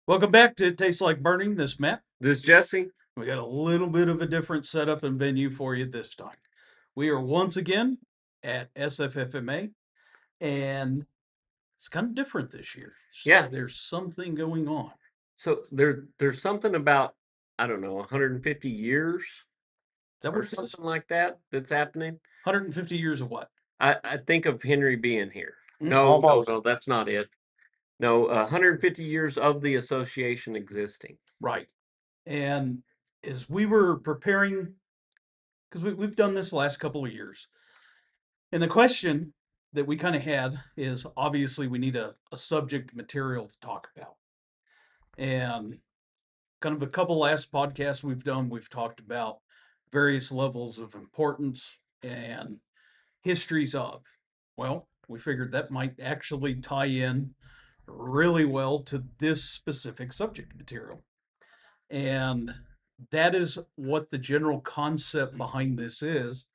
Welcome back to It Tastes Like Burning. This Matt. This Jesse? We got a little bit of a different setup and venue for you this time. We are once again at SFFMA, and it's kind of different this year. Yeah. There's something going on. So there's something about, I don't know, 150 years Is that or what it is? something like that that's happening. 150 years of what? I think of Henry being here. No, no, Almost. no, that's not it. No, 150 years of the association existing. Right. And as we were preparing, because we've done this last couple of years, and the question that we kind of had is obviously we need a subject material to talk about. And kind of a couple last podcasts we've done, we've talked about various levels of importance and histories of. Well, we figured that might actually tie in really well to this specific subject material. And that is what the general concept behind this is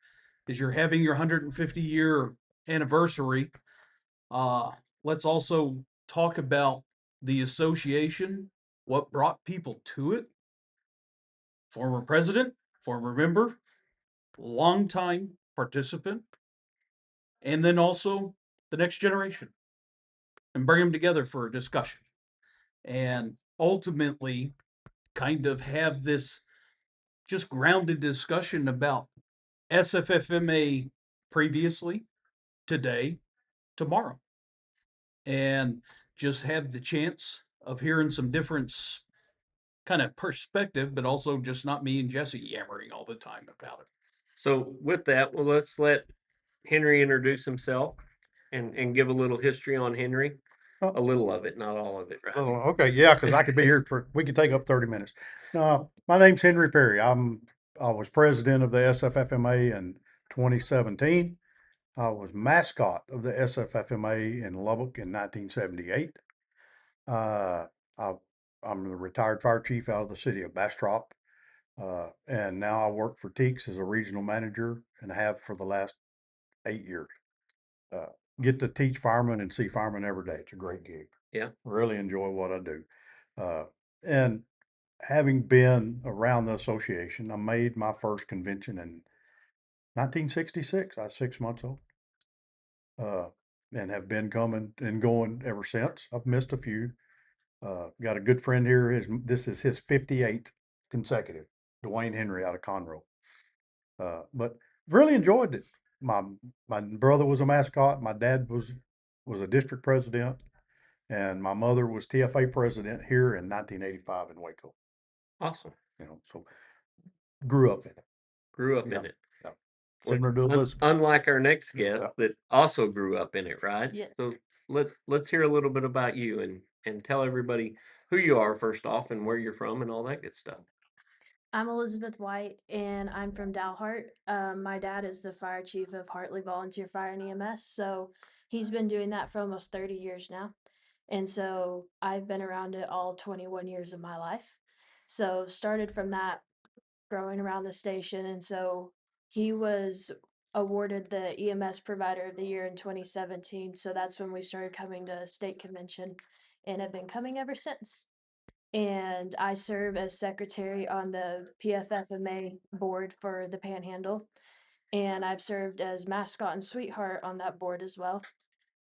you're having your 150-year anniversary. Uh, let's also talk about the association, what brought people to it, former president, former member, longtime participant, and then also the next generation and bring them together for a discussion. And ultimately, kind of have this just grounded discussion about SFFMA previously, today, tomorrow, and just have the chance of hearing some different kind of perspective, but also just not me and Jesse yammering all the time about it. So with that, well, let's let Henry introduce himself and give a little history on Henry. Oh, A little of it, not all of it, right? okay, yeah, because I could be here we could take up 30 minutes. My name's Henry Perry. I was president of the SFFMA in 2017. I was mascot of the SFFMA in Lubbock in 1978. Uh, I, I'm the retired fire chief out of the city of Bastrop. And now I work for Teeks as a regional manager and have for the last 8 years. Uh, get to teach firemen and see firemen every day. It's a great gig. Yeah. Really enjoy what I do. And having been around the association, I made my first convention in 1966. I was 6 months old. And have been coming and going ever since. I've missed a few. Got a good friend here. This is his 58th consecutive. Dwayne Henry out of Conroe. But really enjoyed it. My my brother was a mascot. My dad was a district president, and my mother was TFA president here in 1985 in Waco. Awesome. So grew up in it. Grew up Yeah. in it. Yeah. Well, Similar to Elizabeth. unlike our next guest Yeah. that also grew up in it, right? Yes. So let's hear a little bit about you and tell everybody who you are first off and where you're from and all that good stuff. I'm Elizabeth White, and I'm from Dalhart. My dad is the fire chief of Hartley Volunteer Fire and EMS, so he's been doing that for almost 30 years now. And so I've been around it all 21 years of my life. So started from that, growing around the station, and so he was awarded the EMS Provider of the Year in 2017. So that's when we started coming to state convention, and have been coming ever since. And I serve as secretary on the PFFMA board for the Panhandle. And I've served as mascot and sweetheart on that board as well.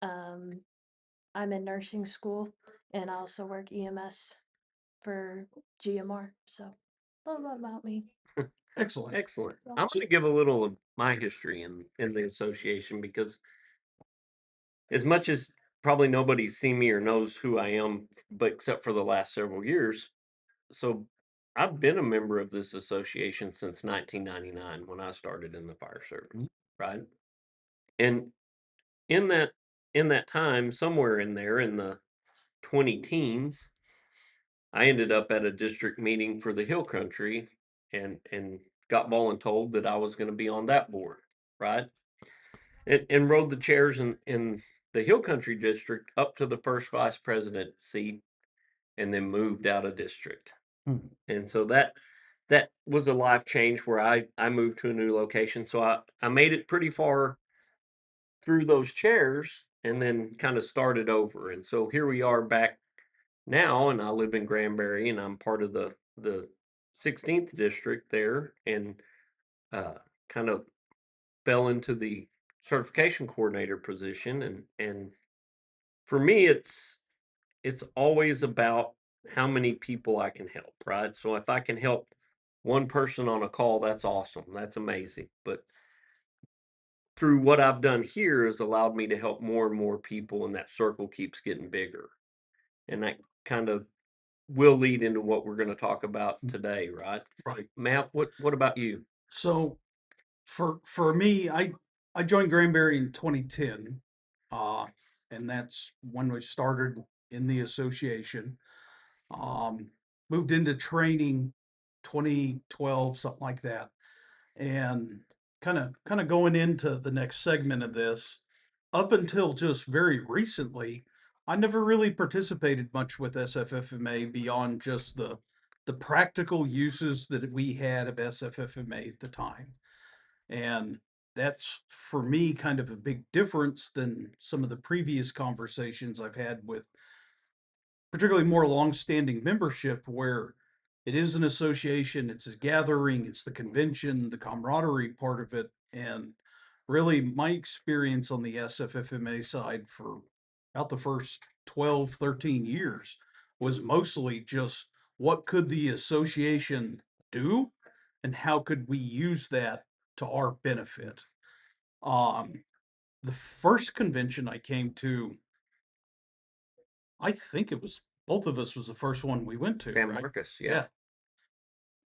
Um, I'm in nursing school and I also work EMS for GMR. So a little bit about me. Excellent. Excellent. I'm going to give a little of my history in the association because as much as probably nobody's seen me or knows who I am, but except for the last several years, so I've been a member of this association since 1999 when I started in the fire service, right? And in that in that time, somewhere in there in the 20 teens, I ended up at a district meeting for the Hill Country and got voluntold that I was going to be on that board, right? And rode the chairs in the Hill Country district up to the first vice president seat and then moved out of district. Hmm. And so that was a life change where I moved to a new location. So I made it pretty far through those chairs and then kind of started over. And so here we are back now, and I live in Granbury, and I'm part of the 16th district there, and uh, kind of fell into the certification coordinator position, and for me, it's always about how many people I can help, right? So if I can help one person on a call, that's awesome, that's amazing. But through what I've done here has allowed me to help more and more people, and that circle keeps getting bigger. And that kind of will lead into what we're going to talk about today, right? Right. Matt, what about you? So for me, I joined Granbury in 2010, uh, and that's when we started in the association. Um, Moved into training 2012, something like that, and kind of going into the next segment of this. Up until just very recently, I never really participated much with SFFMA beyond just the practical uses that we had of SFFMA at the time. And that's for me kind of a big difference than some of the previous conversations I've had with particularly more long-standing membership where it is an association, it's a gathering, it's the convention, the camaraderie part of it. And really my experience on the SFFMA side for about the first 12, 13 years was mostly just what could the association do and how could we use that to our benefit. Um, the first convention I came to, I think it was both of us was the first one we went to, San right? Marcos, Yeah. yeah.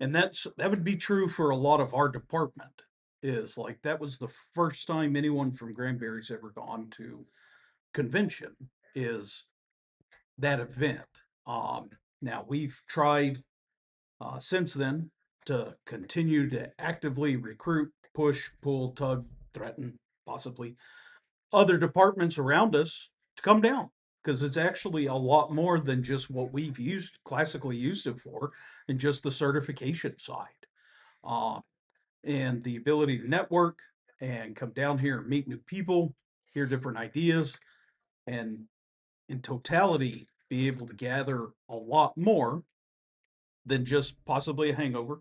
And that would be true for a lot of our department. Is like that was the first time anyone from Granbury's ever gone to convention is that event. Um, Now we've tried since then to continue to actively recruit, push, pull, tug, threaten, possibly other departments around us to come down because it's actually a lot more than just what we've used classically used it for and just the certification side. Uh, and the ability to network and come down here and meet new people, hear different ideas, and in totality, be able to gather a lot more than just possibly a hangover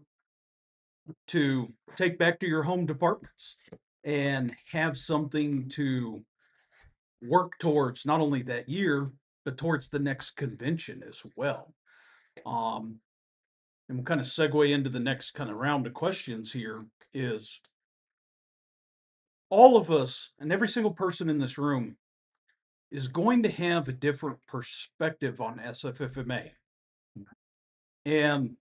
to take back to your home departments and have something to work towards not only that year, but towards the next convention as well. Um, and we'll kind of segue into the next kind of round of questions here is all of us and every single person in this room is going to have a different perspective on SFFMA. And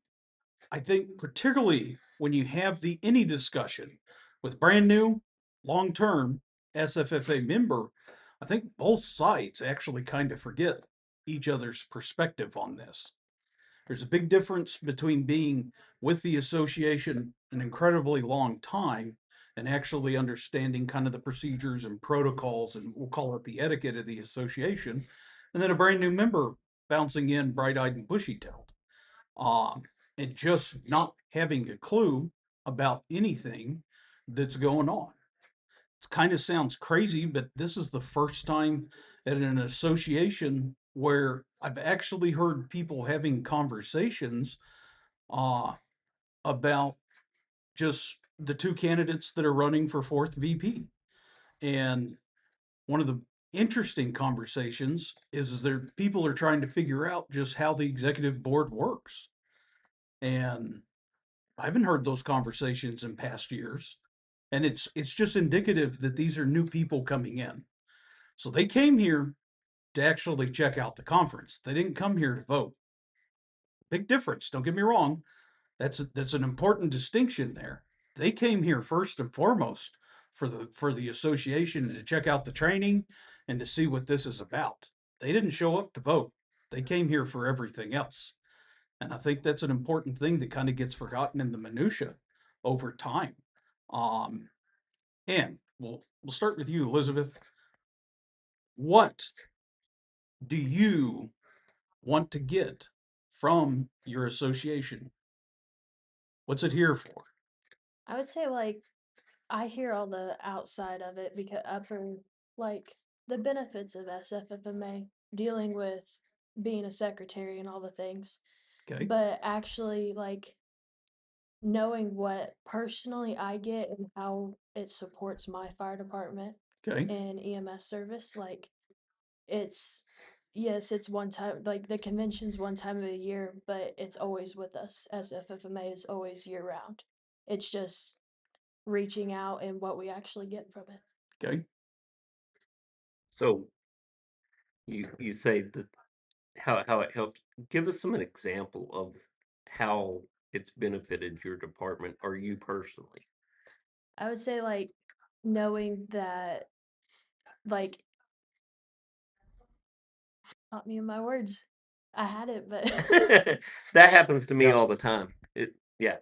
I think particularly when you have the any discussion with brand new, long term SFFA member, I think both sides actually kind of forget each other's perspective on this. There's a big difference between being with the association an incredibly long time and actually understanding kind of the procedures and protocols and we'll call it the etiquette of the association, and then a brand new member bouncing in bright eyed and bushy tailed um, and just not having a clue about anything that's going on. It kind of sounds crazy, but this is the first time at an association where I've actually heard people having conversations uh, about just the two candidates that are running for fourth VP. And one of the interesting conversations is there people are trying to figure out just how the executive board works. And I haven't heard those conversations in past years. And it's just indicative that these are new people coming in. So they came here to actually check out the conference. They didn't come here to vote. Big difference. Don't get me wrong. That's an important distinction there. They came here first and foremost for the association to check out the training and to see what this is about. They didn't show up to vote. They came here for everything else. And I think that's an important thing that kind of gets forgotten in the minutia over time. Um, and we'll start with you, Elizabeth. What do you want to get from your association? What's it here for? I would say like I hear all the outside of it because upper like the benefits of SFFMA dealing with being a secretary and all the things. Okay. But actually, like, knowing what personally I get and how it supports my fire department Okay. and EMS service, like, it's yes, it's one time, like, the convention's one time of the year, but it's always with us. SFFMA is always year round. It's just reaching out and what we actually get from it. Okay. So you say that how it helps. Give us some an example of how it's benefited your department or you personally. I would say, like, knowing that, like, caught me in my words. I had it, but That happens to me Yeah. all the time. Yeah.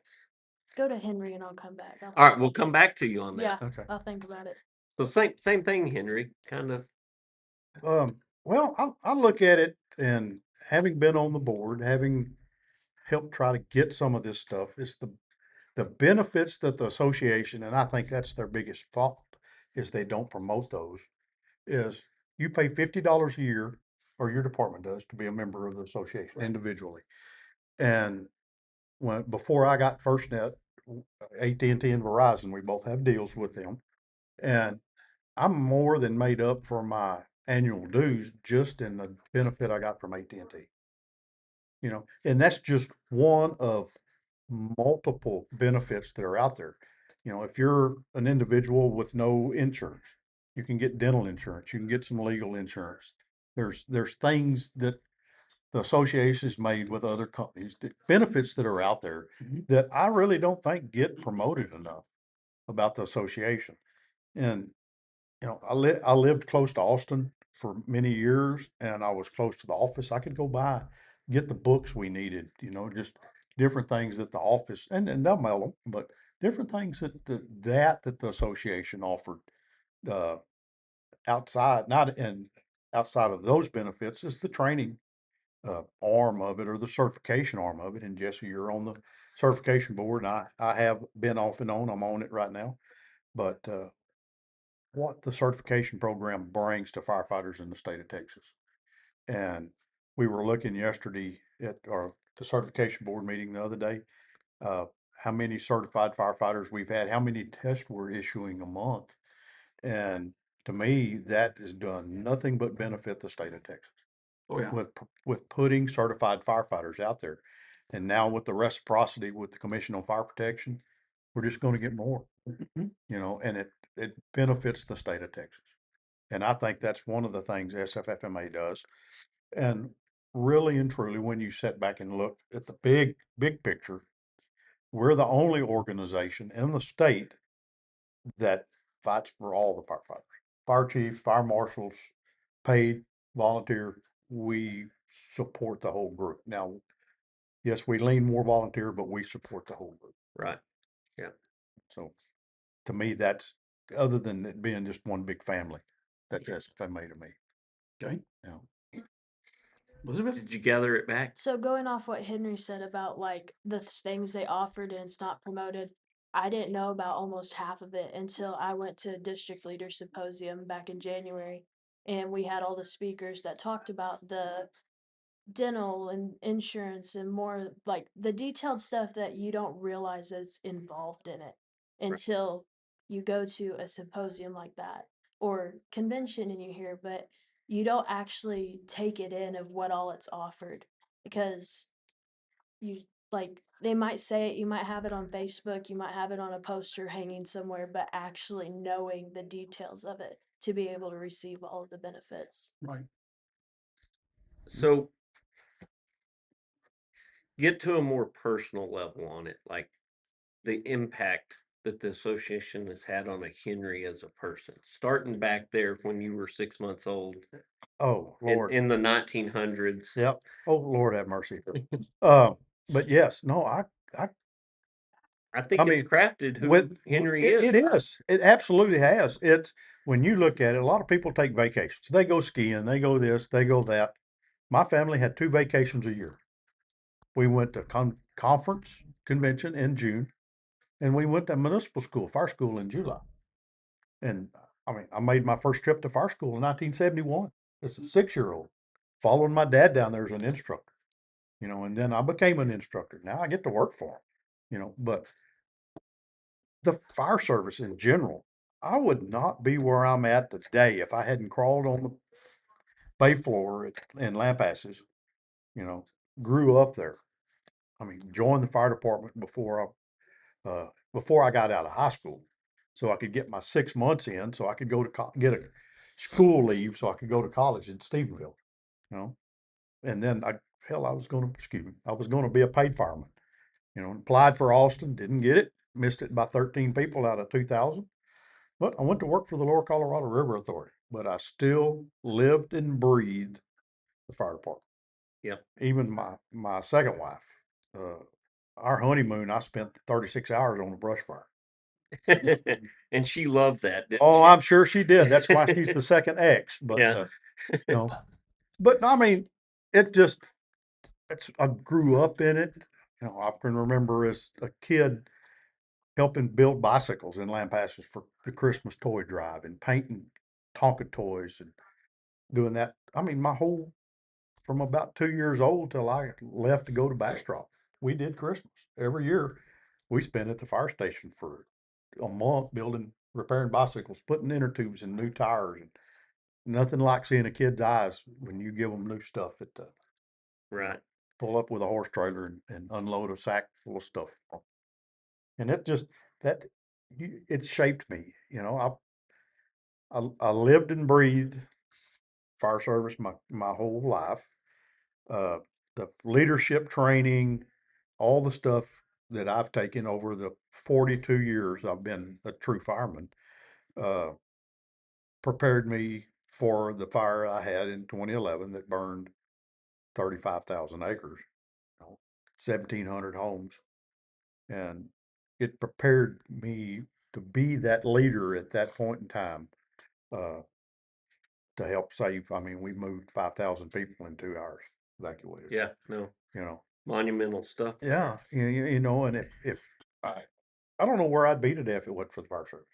go to Henry and I'll come back. All I'll right, think we'll about come it. back to you on that. Yeah, Okay. I'll think about it. So same thing, Henry. Kind of. Well, I look at it, and having been on the board, having helped try to get some of this stuff, is the benefits that the association, and I think that's their biggest fault, is they don't promote those, is you pay $50 a year, or your department does, to be a member of the association individually. And before I got FirstNet, AT&T and Verizon, we both have deals with them. And I'm more than made up for my annual dues just in the benefit I got from AT&T. And that's just one of multiple benefits that are out there. If you're an individual with no insurance, you can get dental insurance, you can get some legal insurance. There's things that the association's made with other companies, benefits that are out there Mhm. that I really don't think get promoted enough about the association. And I lived close to Austin for many years, and I was close to the office. I could go by, get the books we needed, just different things that the office, and they'll mail them, but different things that the association offered, uh, outside, not and outside of those benefits is the training, arm of it, or the certification arm of it. And Jesse, you're on the certification board, and I have been off and on. I'm on it right now, but, what the certification program brings to firefighters in the state of Texas. And we were looking yesterday at the certification board meeting the other day, uh, how many certified firefighters we've had, how many tests we're issuing a month. And to me, that has done nothing but benefit the state of Texas Oh yeah. with putting certified firefighters out there. And now with the reciprocity with the Commission on Fire Protection, we're just going to get more, Mhm. and it benefits the state of Texas. And I think that's one of the things SFFMA does. And really and truly, when you sit back and look at the big picture, we're the only organization in the state that fights for all the firefighters. Fire chiefs, fire marshals, paid, volunteer, we support the whole group. Now, yes, we lean more volunteer, but we support the whole group. Right. Yeah. So to me, that's, other than it being just one big family, that's SFMA to me. Okay. You know. Elizabeth? Did you gather it back? So going off what Henry said about, like, the things they offered and it's not promoted, I didn't know about almost half of it until I went to District Leader Symposium back in January, and we had all the speakers that talked about the dental and insurance and more like the detailed stuff that you don't realize is involved in it Right. until you go to a symposium like that or convention and you hear, but you don't actually take it in of what all it's offered because you like they might say it, you might have it on Facebook, you might have it on a poster hanging somewhere, but actually knowing the details of it to be able to receive all of the benefits. Right. So get to a more personal level on it, like the impact that the association has had on a Henry as a person, starting back there when you were 6 months old Oh, in, Lord. in the 1900s. Yep. Oh, Lord have mercy. Uh, but yes, no, I, I think I it's mean, crafted who with, Henry is. it is, it absolutely has. It's, when you look at it, a lot of people take vacations. They go skiing, they go this, they go that. My family had 2 vacations a year. We went to conference convention in June, and we went to municipal school, fire school, in July. And I mean, I made my first trip to fire school in 1971 as a 6-year-old. following my dad down there as an instructor, and then I became an instructor. Now I get to work for him, but the fire service in general, I would not be where I'm at today if I hadn't crawled on the bay floor in Lampasas, you know, grew up there. I mean, joined the fire department before I got out of high school, so I could get my 6 months in, so I could go to get a school leave, so I could go to college in Stephenville, you know. And then I was going to be a paid fireman, applied for Austin, didn't get it, missed it by 13 people out of 2,000. But I went to work for the Lower Colorado River Authority, but I still lived and breathed the fire department. Yep. Even my second wife, uh, our honeymoon, I spent 36 hours on a brush fire. And she loved that, didn't Oh, she? I'm sure she did. That's why she's the second ex. But Yeah. but I mean, I grew up in it. I can remember as a kid helping build bicycles in Lampasas for the Christmas toy drive and painting Tonka toys and doing that. I mean, from about 2 years old till I left to go to Bastrop, we did Christmas every year. We spent at the fire station for a month repairing bicycles, putting inner tubes in new tires, and nothing like seeing a kid's eyes when you give them new stuff Right. pull up with a horse trailer and unload a sack full of stuff. And that it shaped me. I lived and breathed fire service my whole life. Uh, the leadership training, all the stuff that I've taken over the 42 years I've been a true fireman, uh, prepared me for the fire I had in 2011 that burned 35,000 acres, 1,700 homes. And it prepared me to be that leader at that point in time, uh, to help save. I mean, we moved 5,000 people in 2 hours, evacuated. Yeah. No. You know, Monumental stuff. yeah, and if I, I don't know where I'd be today if it wasn't for the fire service.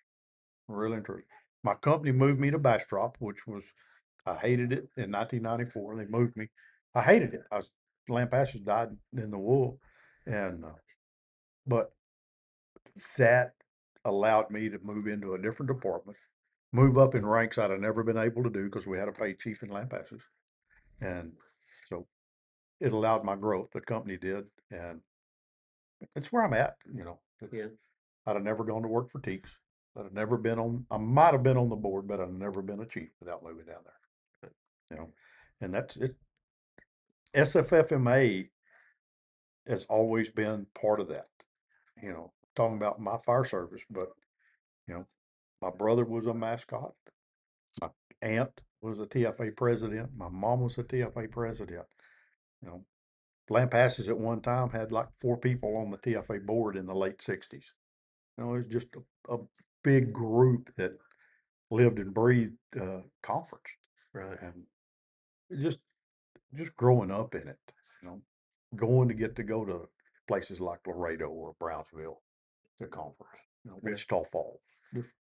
Really and truly. My company moved me to Bastrop, I hated it in 1994. They moved me. I hated it. Lampasas died in the wool, and but that allowed me to move into a different department, move up in ranks I'd have never been able to do because we had a paid chief in Lampasas, and so it allowed my growth. The company did, and it's where I'm at. Yeah. I'd have never gone to work for Teeks. I might have been on the board, but I've never been a chief without moving down there. And that's it. SFFMA has always been part of that. Talking about my fire service, but you know, my brother was a mascot. My aunt was a TFA president. My mom was a TFA president. You know, Lampasas at one time had like 4 people on the TFA board in the late '60s. It was just a big group that lived and breathed conference, Right. and it just growing up in it, you know, going to go to places like Laredo or Brownsville to conference, Yeah. Wichita Falls,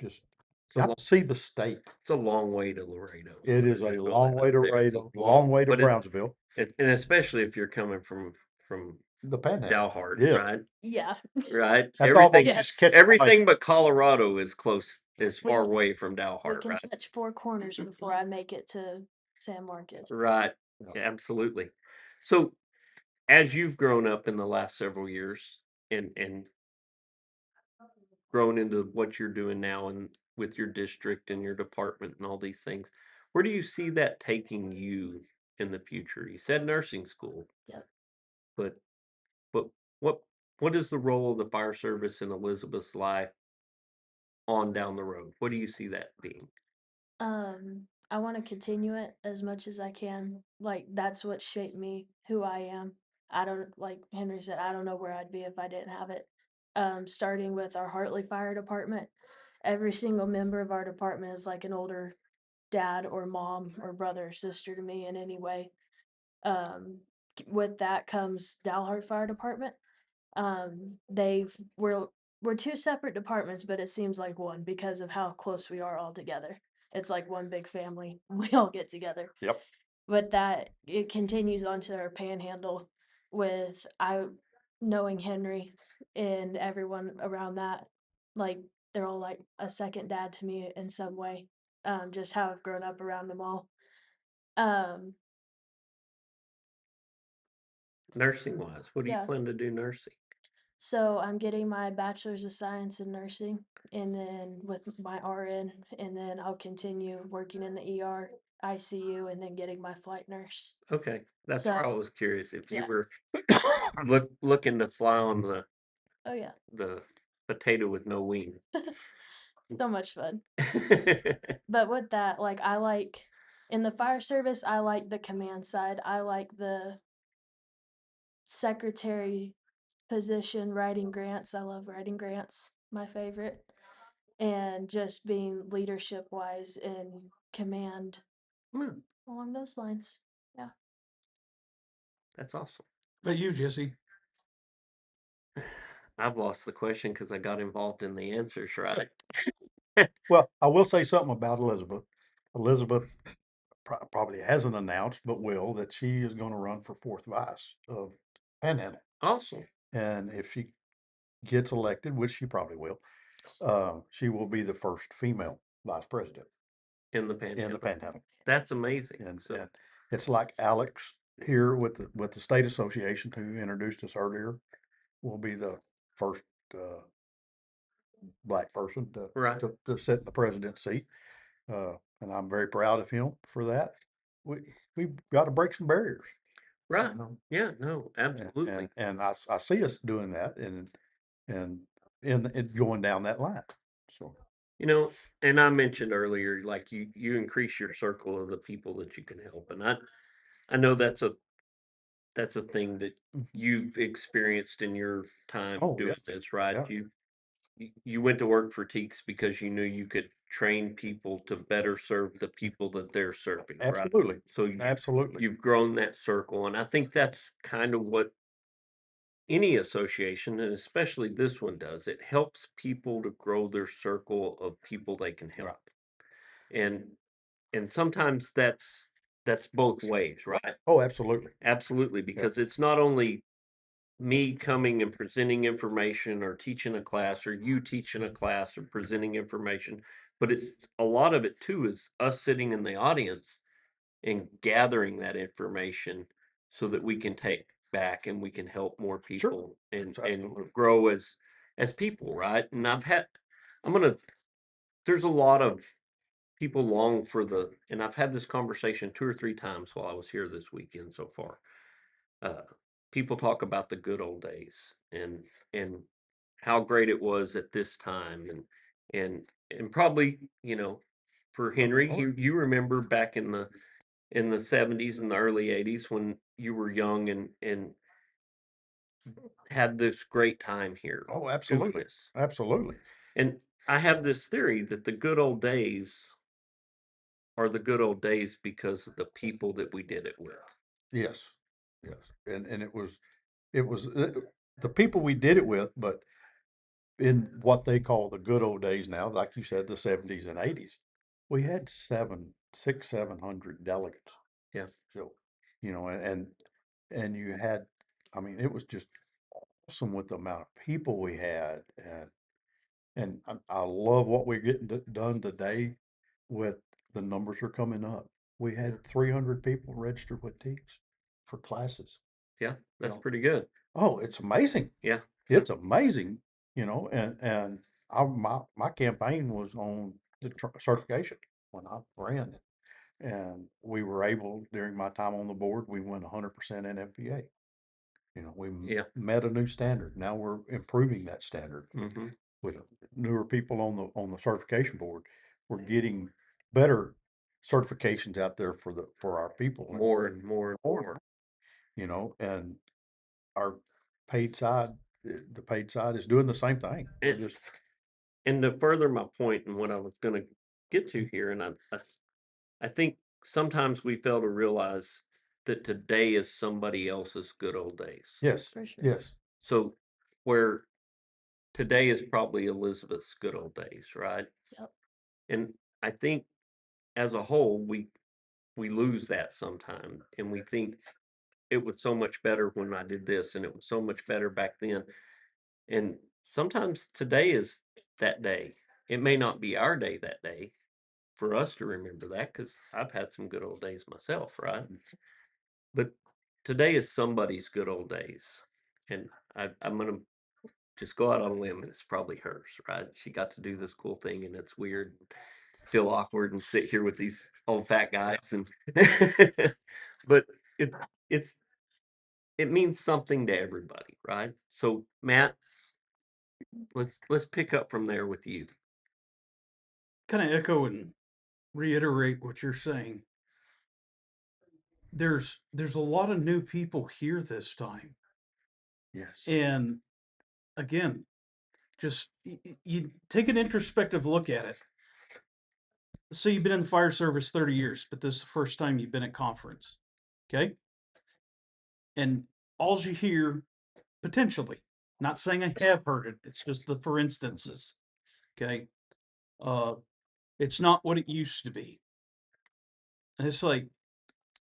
just It's a got long, to see the state. it's a long way to Laredo. It is a Just throw long that way out to there. It's a Laredo, long way to but Brownsville, and especially if you're coming from the Panhandle. Dalhart, Yeah, right? Yeah. Right. that's almost Yes. just catch Everything but Colorado is We- far away from We Dalhart, can right? touch 4 corners before I make it to San Marcos. Right. Yeah. Yeah, absolutely. So as you've grown up in the last several years and grown into what you're doing now and with your district and your department and all these things, where do you see that taking you in the future? You said nursing school. Yep. But but what what is the role of the fire service in Elizabeth's life on down the road? What do you see that being? I want to continue it as much as I can. Like that's what shaped me, who I am. I don't like Henry said, I don't know where I'd be if I didn't have it. Starting with our Hartley Fire Department, every single member of our department is like an older dad or mom or brother or sister to me in any way. With that comes Dalhart Fire Department. They've we're 2 separate departments, but it seems like one because of how close we are all together. It's like one big family. We all get together. Yep. but that it continues onto our panhandle with I knowing Henry and everyone around that, like they're all like a second dad to me in some way. Just how I've grown up around them all. Um, Nursing wise, what do you yeah. plan to do nursing? So I'm getting my bachelor's of science in nursing, and then with my RN, and then I'll continue working in the ER, ICU, and then getting my flight nurse. Okay, that's where I So was curious if you yeah. were looking to fly on Oh yeah, the potato with no wing. so much fun. But with that, like I like in the fire service, I like the command side. I like the secretary position, writing grants. I love writing grants, my favorite. And just being leadership wise in command Hmm, along those lines. Yeah. that's awesome. But you, Jesse, I've lost the question because I got involved in the answers, right? Well, I will say something about Elizabeth. Elizabeth probably hasn't announced, but will, that she is gonna run for fourth vice of Panhandle. Awesome. And if she gets elected, which she probably will, she will be the first female vice president In the in Panhandle. the Panhandle. That's amazing. And, So, and it's like Alex here with the state association who introduced us earlier, will be the first, black person right. to sit in the president's seat. And I'm very proud of him for that. We've got to break some barriers. Right. You know, Yeah, no, absolutely. and I see us doing that and it going down that line. So, You know, and I mentioned earlier, like you increase your circle of the people that you can help. And I know that's a thing that Mhm. you've experienced in your time Oh, doing yeah, this, right? yeah, You went to work for Teaks because you knew you could train people to better serve the people that they're serving, right? absolutely, So absolutely. you've grown that circle, and I think that's kind of what any association, and especially this one does. It helps people to grow their circle of people they can Right. help. And sometimes that's both ways, right? Oh, absolutely. Absolutely, Yeah, because it's not only me coming and presenting information or teaching a class or you teaching a class or presenting information, but it's a lot of it too is us sitting in the audience and gathering that information so that we can take back and we can help more sure. people and Absolutely. grow as people, right? And I'm gonna there's a lot of people long for and I've had this conversation 2 or 3 times while I was here this weekend so far. uh, People talk about the good old days and how great it was at this time and probably, for Henry, Oh, you remember back in the 70s and the early 80s when you were young and had this great time here oh, doing absolutely. this. Absolutely. And I have this theory that the good old days are the good old days because of the people that we did it with. Yes. Yes. And it was the people we did it with, but in what they call the good old days now, like you said, the 70s and 80s, we had 700 delegates. Yeah. So, and you had, I mean, it was just awesome with the amount of people we had. And I love what we're getting done today with the numbers are coming up. We Yeah. had 300 people registered with Teaks for classes. Yeah, You that's know, pretty good. oh, it's amazing. Yeah. It's amazing, and my campaign was on the certification when I ran, and we were able during my time on the board, we went 100% NFPA. We Yeah. met a new standard. Now we're improving that standard Hmm. with newer people on the certification board. We're getting better certifications out there for our people More and more and more, more. and our paid side, the paid side is doing the same thing. We're And just to further my point and what I was going to get to here, and I think sometimes we fail to realize that today is somebody else's good old days. yes, For sure. yes, So where today is probably Elizabeth's good old days, right? Yep. And I think as a whole, we lose that sometime, and we think it was so much better when I did this, and it was so much better back then. And sometimes today is that day. It may not be our day that day for us to remember that, because I've had some good old days myself, right? But today is somebody's good old days. And I'm going to just go out on a limb, and it's probably hers, right? She got to do this cool thing, and it's weird, feel awkward, and sit here with these old fat guys. And but it, it's, it means something to everybody, right? So Matt, let's pick up from there with you. Kind of echo and reiterate what you're saying. There's a lot of new people here this time. Yes. And again, just you take an introspective look at it. Say you've been in the fire service 30 years, but this is the first time you've been at conference. Okay. And all you hear, potentially, not saying I have heard it, it's just the for instances. Okay. Uh, it's not what it used to be. And it's like,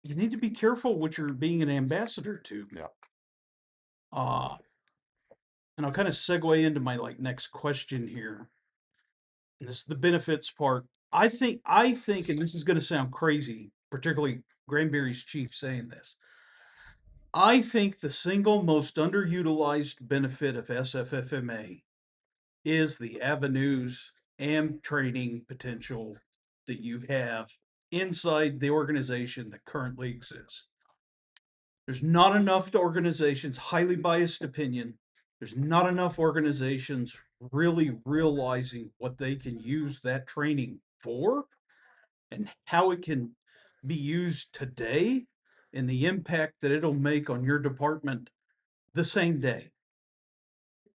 you need to be careful what you're being an ambassador to. Yeah. Uh, and I'll kind of segue into my next question here. And this is the benefits part. I think, and this is going to sound crazy, particularly Granbury's chief saying this. I think the single most underutilized benefit of SFFMA is the avenues and training potential that you have inside the organization that currently exists. There's not enough organizations, highly biased opinion, there's not enough organizations really realizing what they can use that training for and how it can be used today and the impact that it'll make on your department the same day.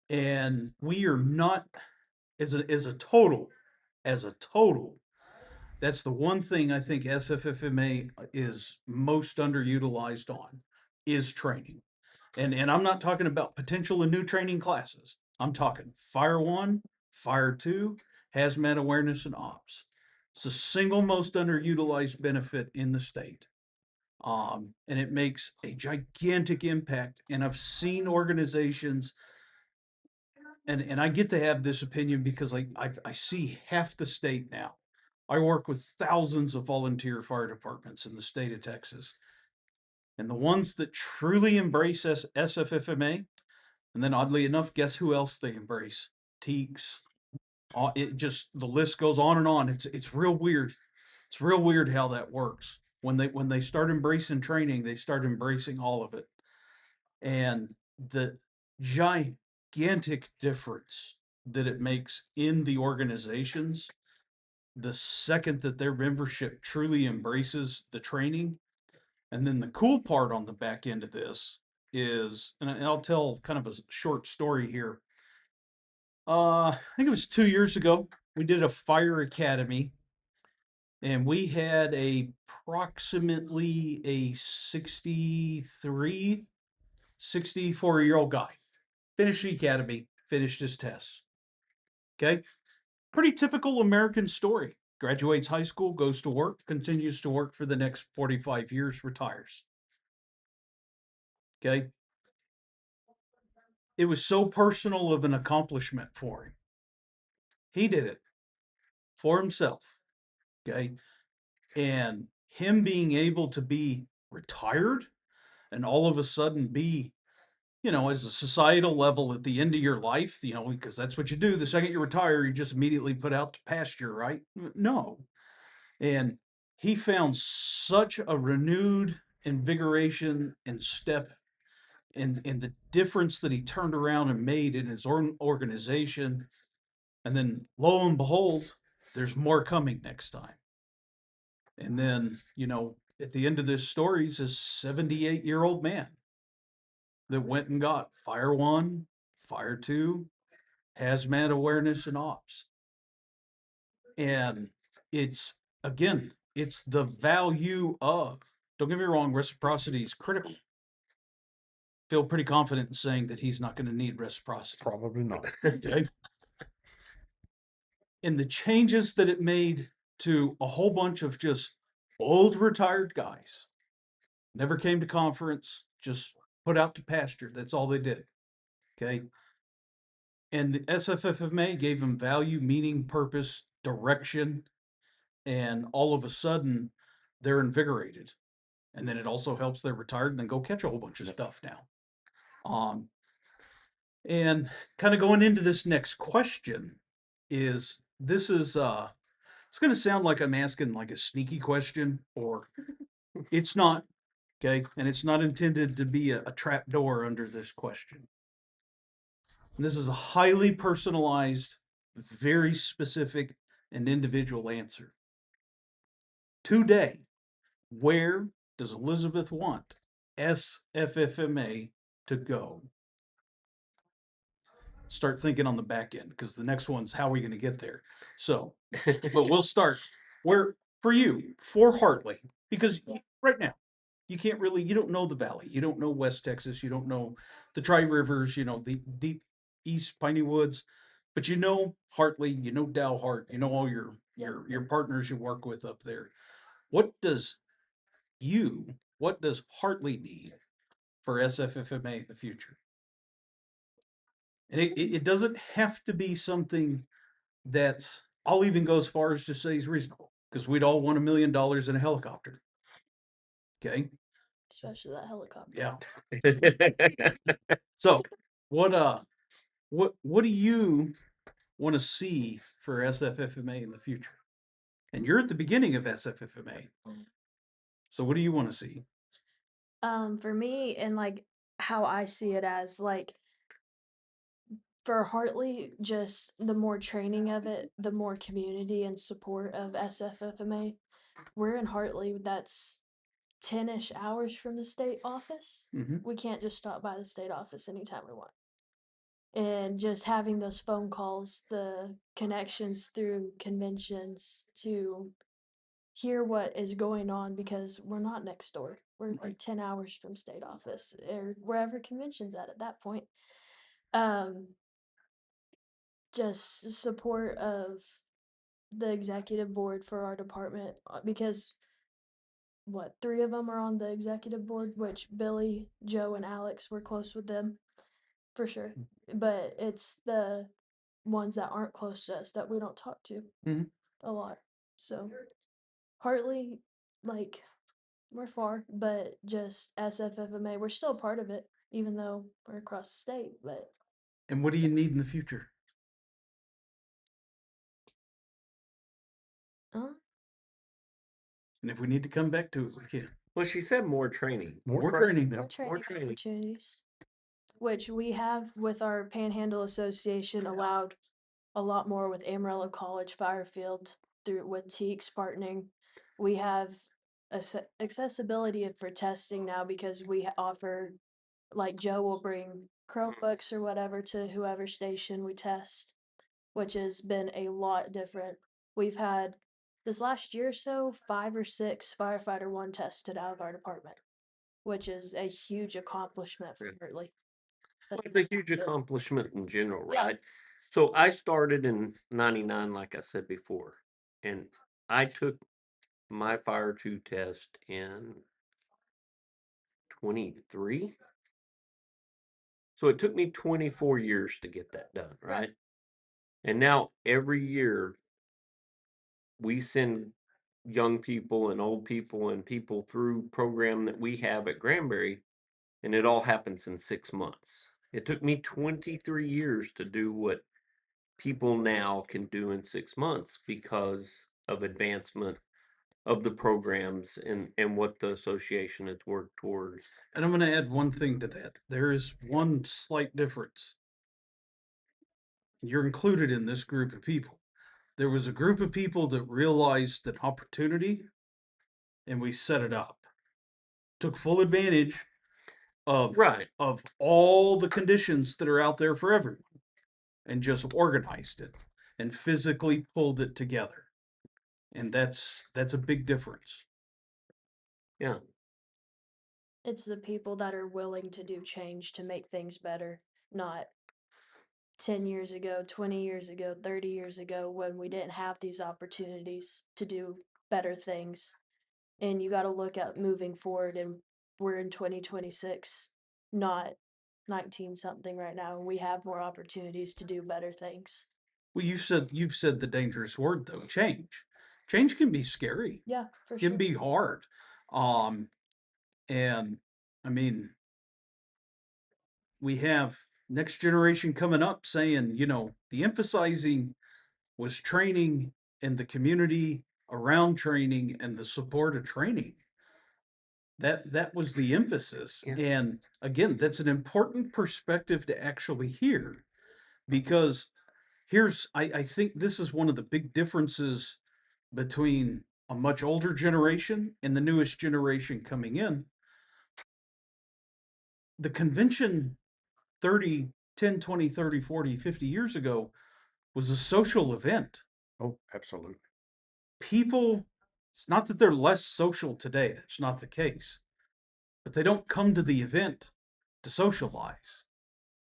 And we are not, as a total, that's the one thing I think SFFMA is most underutilized on, is training. And I'm not talking about potential in new training classes. I'm talking Fire 1, Fire 2, hazmat awareness and ops. It's the single most underutilized benefit in the state. And it makes a gigantic impact. And I've seen organizations, and I get to have this opinion because I see half the state now. I work with thousands of volunteer fire departments in the state of Texas. And the ones that truly embrace SFFMA, and then oddly enough, guess who else they embrace? Teaks. It just, the list goes on and on. It's real weird. It's real weird how that works. When they start embracing training, they start embracing all of it. And the gigantic difference that it makes in the organizations, the second that their membership truly embraces the training. And then the cool part on the back end of this is, and I'll tell kind of a short story here. I think it was 2 years ago, we did a fire academy, and we had approximately a 63, 64-year-old guy. Finished the academy, finished his tests. Okay. Pretty typical American story. Graduates high school, goes to work, continues to work for the next 45 years, retires. Okay. It was so personal of an accomplishment for him. He did it for himself. Okay. And him being able to be retired and all of a sudden be, as a societal level at the end of your life, because that's what you do. The second you retire, you just immediately put out to pasture, right? No. And he found such a renewed invigoration and step in the difference that he turned around and made in his own organization. And then lo and behold, there's more coming next time. And then, at the end of this story, he's a 78-year-old man that went and got Fire 1, Fire 2, hazmat awareness and ops. And it's the value of, don't get me wrong, reciprocity is critical. Feel pretty confident in saying that he's not going to need reciprocity. Probably not. Okay. And the changes that it made to a whole bunch of just old retired guys. Never came to conference, just put out to pasture. That's all they did. Okay. And the SFFMA gave them value, meaning, purpose, direction, and all of a sudden they're invigorated. And then it also helps they're retired and then go catch a whole bunch of stuff now. And kind of going into this next question is this is it's going to sound like I'm asking like a sneaky question, or it's not. Okay, and it's not intended to be a trap door under this question. And this is a highly personalized, very specific and individual answer. Today, where does Elizabeth want SFFMA to go? Start thinking on the back end, because the next one's how are we going to get there. So, but we'll start where for you, for Hartley, because right now you can't really, you don't know the valley, you don't know West Texas, you don't know the Tri Rivers, you know the deep East Piney Woods, but you know Hartley, you know Dalhart, you know all your partners you work with up there. What does what does Hartley need for SFFMA in the future? And it doesn't have to be something that's, I'll even go as far as to say is reasonable, because we'd all want $1 million in a helicopter. Okay. Especially that helicopter. Yeah. So what do you want to see for SFFMA in the future? And you're at the beginning of SFFMA. So what do you want to see? For me, and like how I see it as like for Hartley, just the more training of it, the more community and support of SFFMA. We're in Hartley, that's 10-ish hours from the state office. Mhm. We can't just stop by the state office anytime we want. And just having those phone calls, the connections through conventions to hear what is going on, because we're not next door. We're Right. like 10 hours from state office or wherever convention's at that point. Um, just support of the executive board for our department, because what, three of them are on the executive board, which Billy, Joe, and Alex were close with them for sure. But it's the ones that aren't close to us that we don't talk to Mhm. a lot. So Hartley, like, we're far, but just SFFMA, we're still a part of it, even though we're across the state. But And what do you need in the future? uh, And if we need to come back to it, we can. Well, she said more training. More training. more Yep. training training. opportunities, which we have with our Panhandle Association, allowed a lot more with Amarillo College Firefield through with Teaks partnering. We have accessibility for testing now, because we offer, like Joe will bring Chromebooks or whatever to whoever station we test, which has been a lot different. We've had this last year or so 5 or 6 firefighter one tested out of our department, which is a huge accomplishment for Yeah. Hartley. Well, it's a huge accomplishment in general, Yeah. right? So I started in '99, like I said before, and I took my fire two test in 23. So it took me 24 years to get that done, right? And now every year we send young people and old people and people through program that we have at Granbury, and it all happens in 6 months. It took me 23 years to do what people now can do in 6 months because of advancement of the programs and what the association has worked towards. And I'm going to add one thing to that. There is one slight difference. You're included in this group of people. There was a group of people that realized an opportunity and we set it up. Took full advantage Right. of all the conditions that are out there for everyone and just organized it and physically pulled it together. And that's a big difference. Yeah. It's the people that are willing to do change to make things better, not 10 years ago, 20 years ago, 30 years ago, when we didn't have these opportunities to do better things. And you got to look at moving forward, and we're in 2026, not 19 something right now, and we have more opportunities to do better things. Well, you've said the dangerous word though, change. Change can be scary, Yeah, for can sure. be hard. Um, and I mean, we have next generation coming up saying, the emphasizing was training and the community around training and the support of training. That was the emphasis. Yeah. And again, that's an important perspective to actually hear, because I think this is one of the big differences between a much older generation and the newest generation coming in. The convention 30, 10, 20, 30, 40, 50 years ago was a social event. Oh, absolutely. People, it's not that they're less social today, that's not the case, but they don't come to the event to socialize.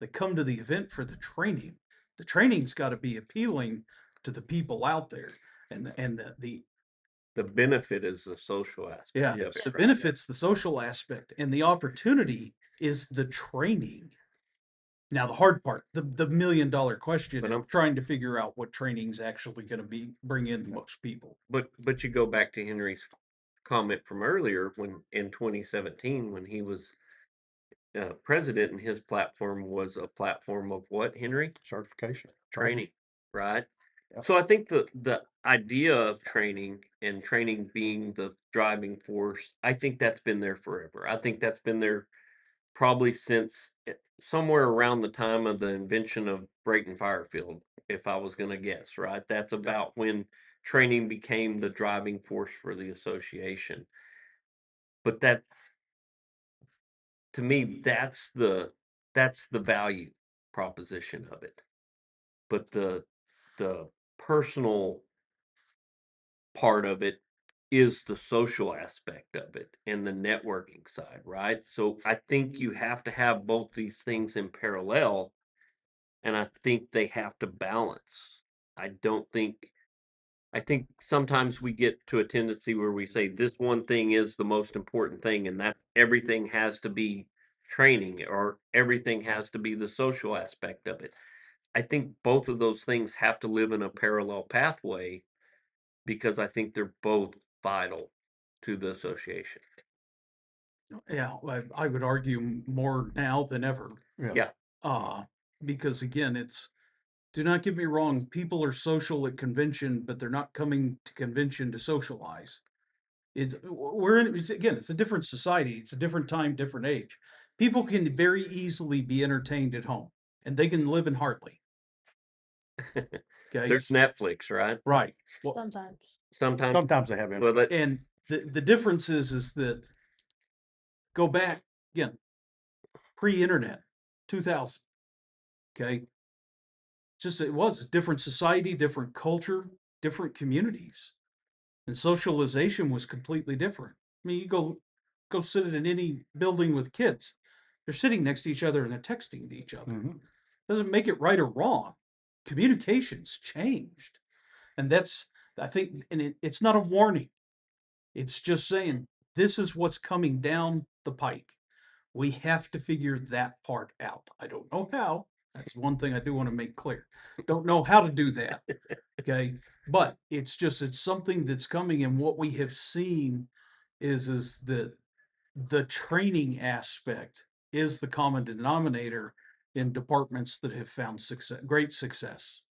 They come to the event for the training. The training's got to be appealing to the people out there. The benefit is the social aspect. Yeah, of it, the right? benefits, the social aspect, and the opportunity is the training. Now, the hard part, the $1 million question But is I'm- trying to figure out what training's actually going to bring in the most people. But you go back to Henry's comment from earlier when in 2017 when he was president, and his platform was a platform of what, Henry? Certification. Training, right? Yep. So I think the idea of training and training being the driving force, I think that's been there forever. I think that's been there probably since somewhere around the time of the invention of Brayton Firefield, if I was going to guess, right? That's about when training became the driving force for the association. But that, to me, that's the value proposition of it. But the personal part of it is the social aspect of it and the networking side, right? So I think you have to have both these things in parallel, and I think they have to balance. I don't think I think sometimes we get to a tendency where we say this one thing is the most important thing, and that everything has to be training or everything has to be the social aspect of it. I think both of those things have to live in a parallel pathway because I think they're both vital to the association. Yeah, I would argue more now than ever. Yes. Yeah. Because again, do not get me wrong, people are social at convention, but they're not coming to convention to socialize. It's a different society, it's a different time, different age. People can very easily be entertained at home, and they can live in Hartley. Okay, There's Netflix, right? right. Well, Sometimes. Sometimes they have Well, that and the difference is that go back again, pre-internet, 2000. Okay, just it was a different society, different culture, different communities, and socialization was completely different. I mean, you go sit in any building with kids, they're sitting next to each other and they're texting to each other. Mhm. Doesn't make it right or wrong. Communications changed, and that's, I think, and it's not a warning. It's just saying this is what's coming down the pike. We have to figure that part out. I don't know how. That's one thing I do want to make clear. Don't know how to do that. Okay. But it's something that's coming. And what we have seen is that the training aspect is the common denominator in departments that have found great success.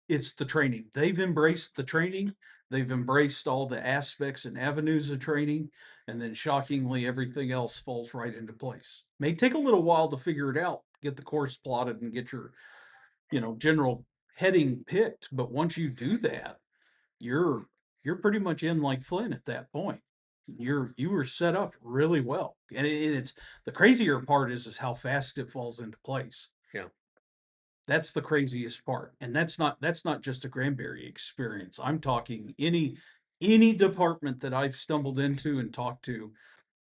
It's the training. They've embraced the training. They've embraced all the aspects and avenues of training. And then shockingly, everything else falls right into place. May take a little while to figure it out, get the course plotted and get your, general heading picked. But once you do that, you're pretty much in like Flynn at that point. You were set up really well. And it's the crazier part is how fast it falls into place. Yeah. That's the craziest part. And that's not just a Granbury experience. I'm talking any department that I've stumbled into and talked to,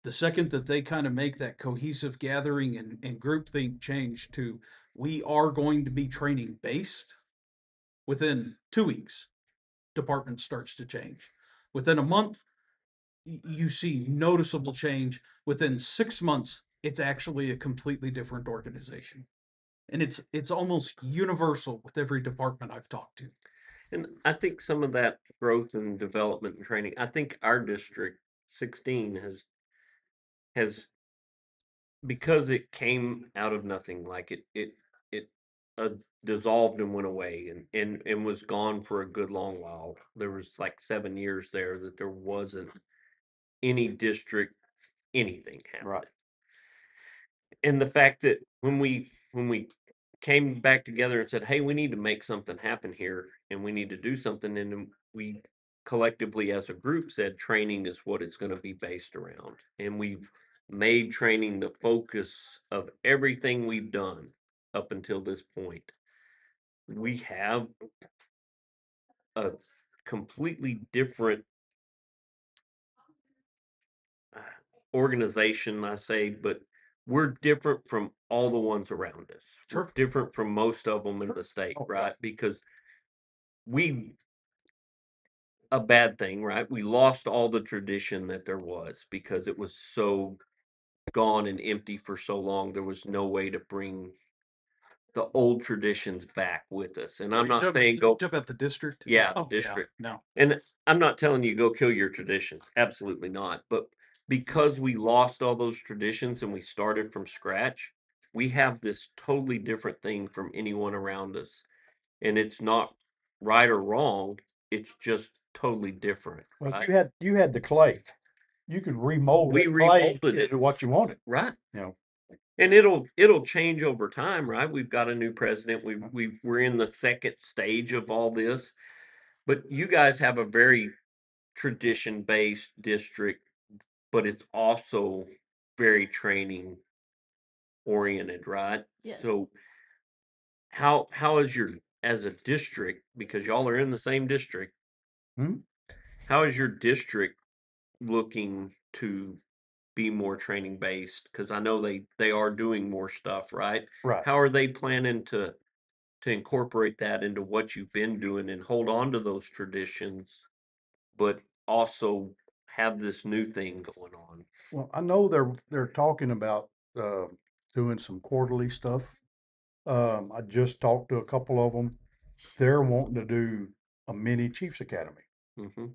the second that they kind of make that cohesive gathering and groupthink change to we are going to be training based, within 2 weeks, department starts to change. Within a month, you see noticeable change within 6 months. It's actually a completely different organization, and it's almost universal with every department I've talked to. And I think some of that growth and development and training, I think our district 16 has because it came out of nothing, like it uh, dissolved and went away and was gone for a good long while. There was like 7 years there that there wasn't any district anything Right. happening. And the fact that when we came back together and said, "Hey, we need to make something happen here, and we need to do something," and then we collectively as a group said training is what it's going to be based around, and we've made training the focus of everything we've done up until this point. We have a completely different uh, organization, I say, but we're different from all the ones around us. We're Sure. different from most of them in the state, Oh, right? Because we, a bad thing, right? We lost all the tradition that there was because it was so gone and empty for so long. There was no way to bring the old traditions back with us. And I'm not saying go, Talk about the district. yeah, Oh, yeah, district. no. And I'm not telling you go kill your traditions. Absolutely not. But because we lost all those traditions and we started from scratch, we have this totally different thing from anyone around us. And it's not right or wrong. It's just totally different, Well, right? you had the clay. You could remold We that clay remolded it, into what you wanted, right? you know. And it'll change over time, right? We've got a new president. We're in the second stage of all this. But you guys have a very tradition-based district, but it's also very training oriented, right? Yes. So how is your as a district, because y'all are in the same district, Hmm? how is your district looking to be more training based? Because I know they are doing more stuff, right? Right. How are they planning to incorporate that into what you've been doing and hold on to those traditions, but also have this new thing going on? Well, I know they're talking about uh, doing some quarterly stuff. I just talked to a couple of them. They're wanting to do a mini Chiefs Academy. Hmm.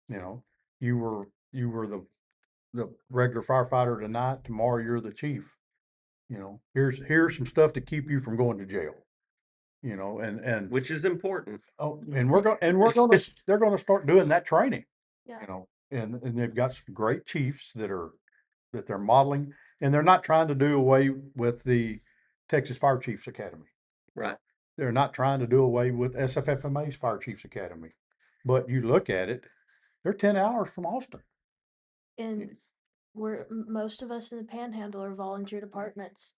You know, you were the regular firefighter tonight. Tomorrow you're the chief. You know, here's some stuff to keep you from going to jail. You know, and Which is important. oh, and we're gonna they're gonna start doing that training. Yeah. You know, and they've got some great chiefs that they're modeling, and they're not trying to do away with the Texas Fire Chiefs Academy. Right. They're not trying to do away with SFFMA's Fire Chiefs Academy. But you look at it, they're 10 hours from Austin. And most of us in the Panhandle are volunteer departments.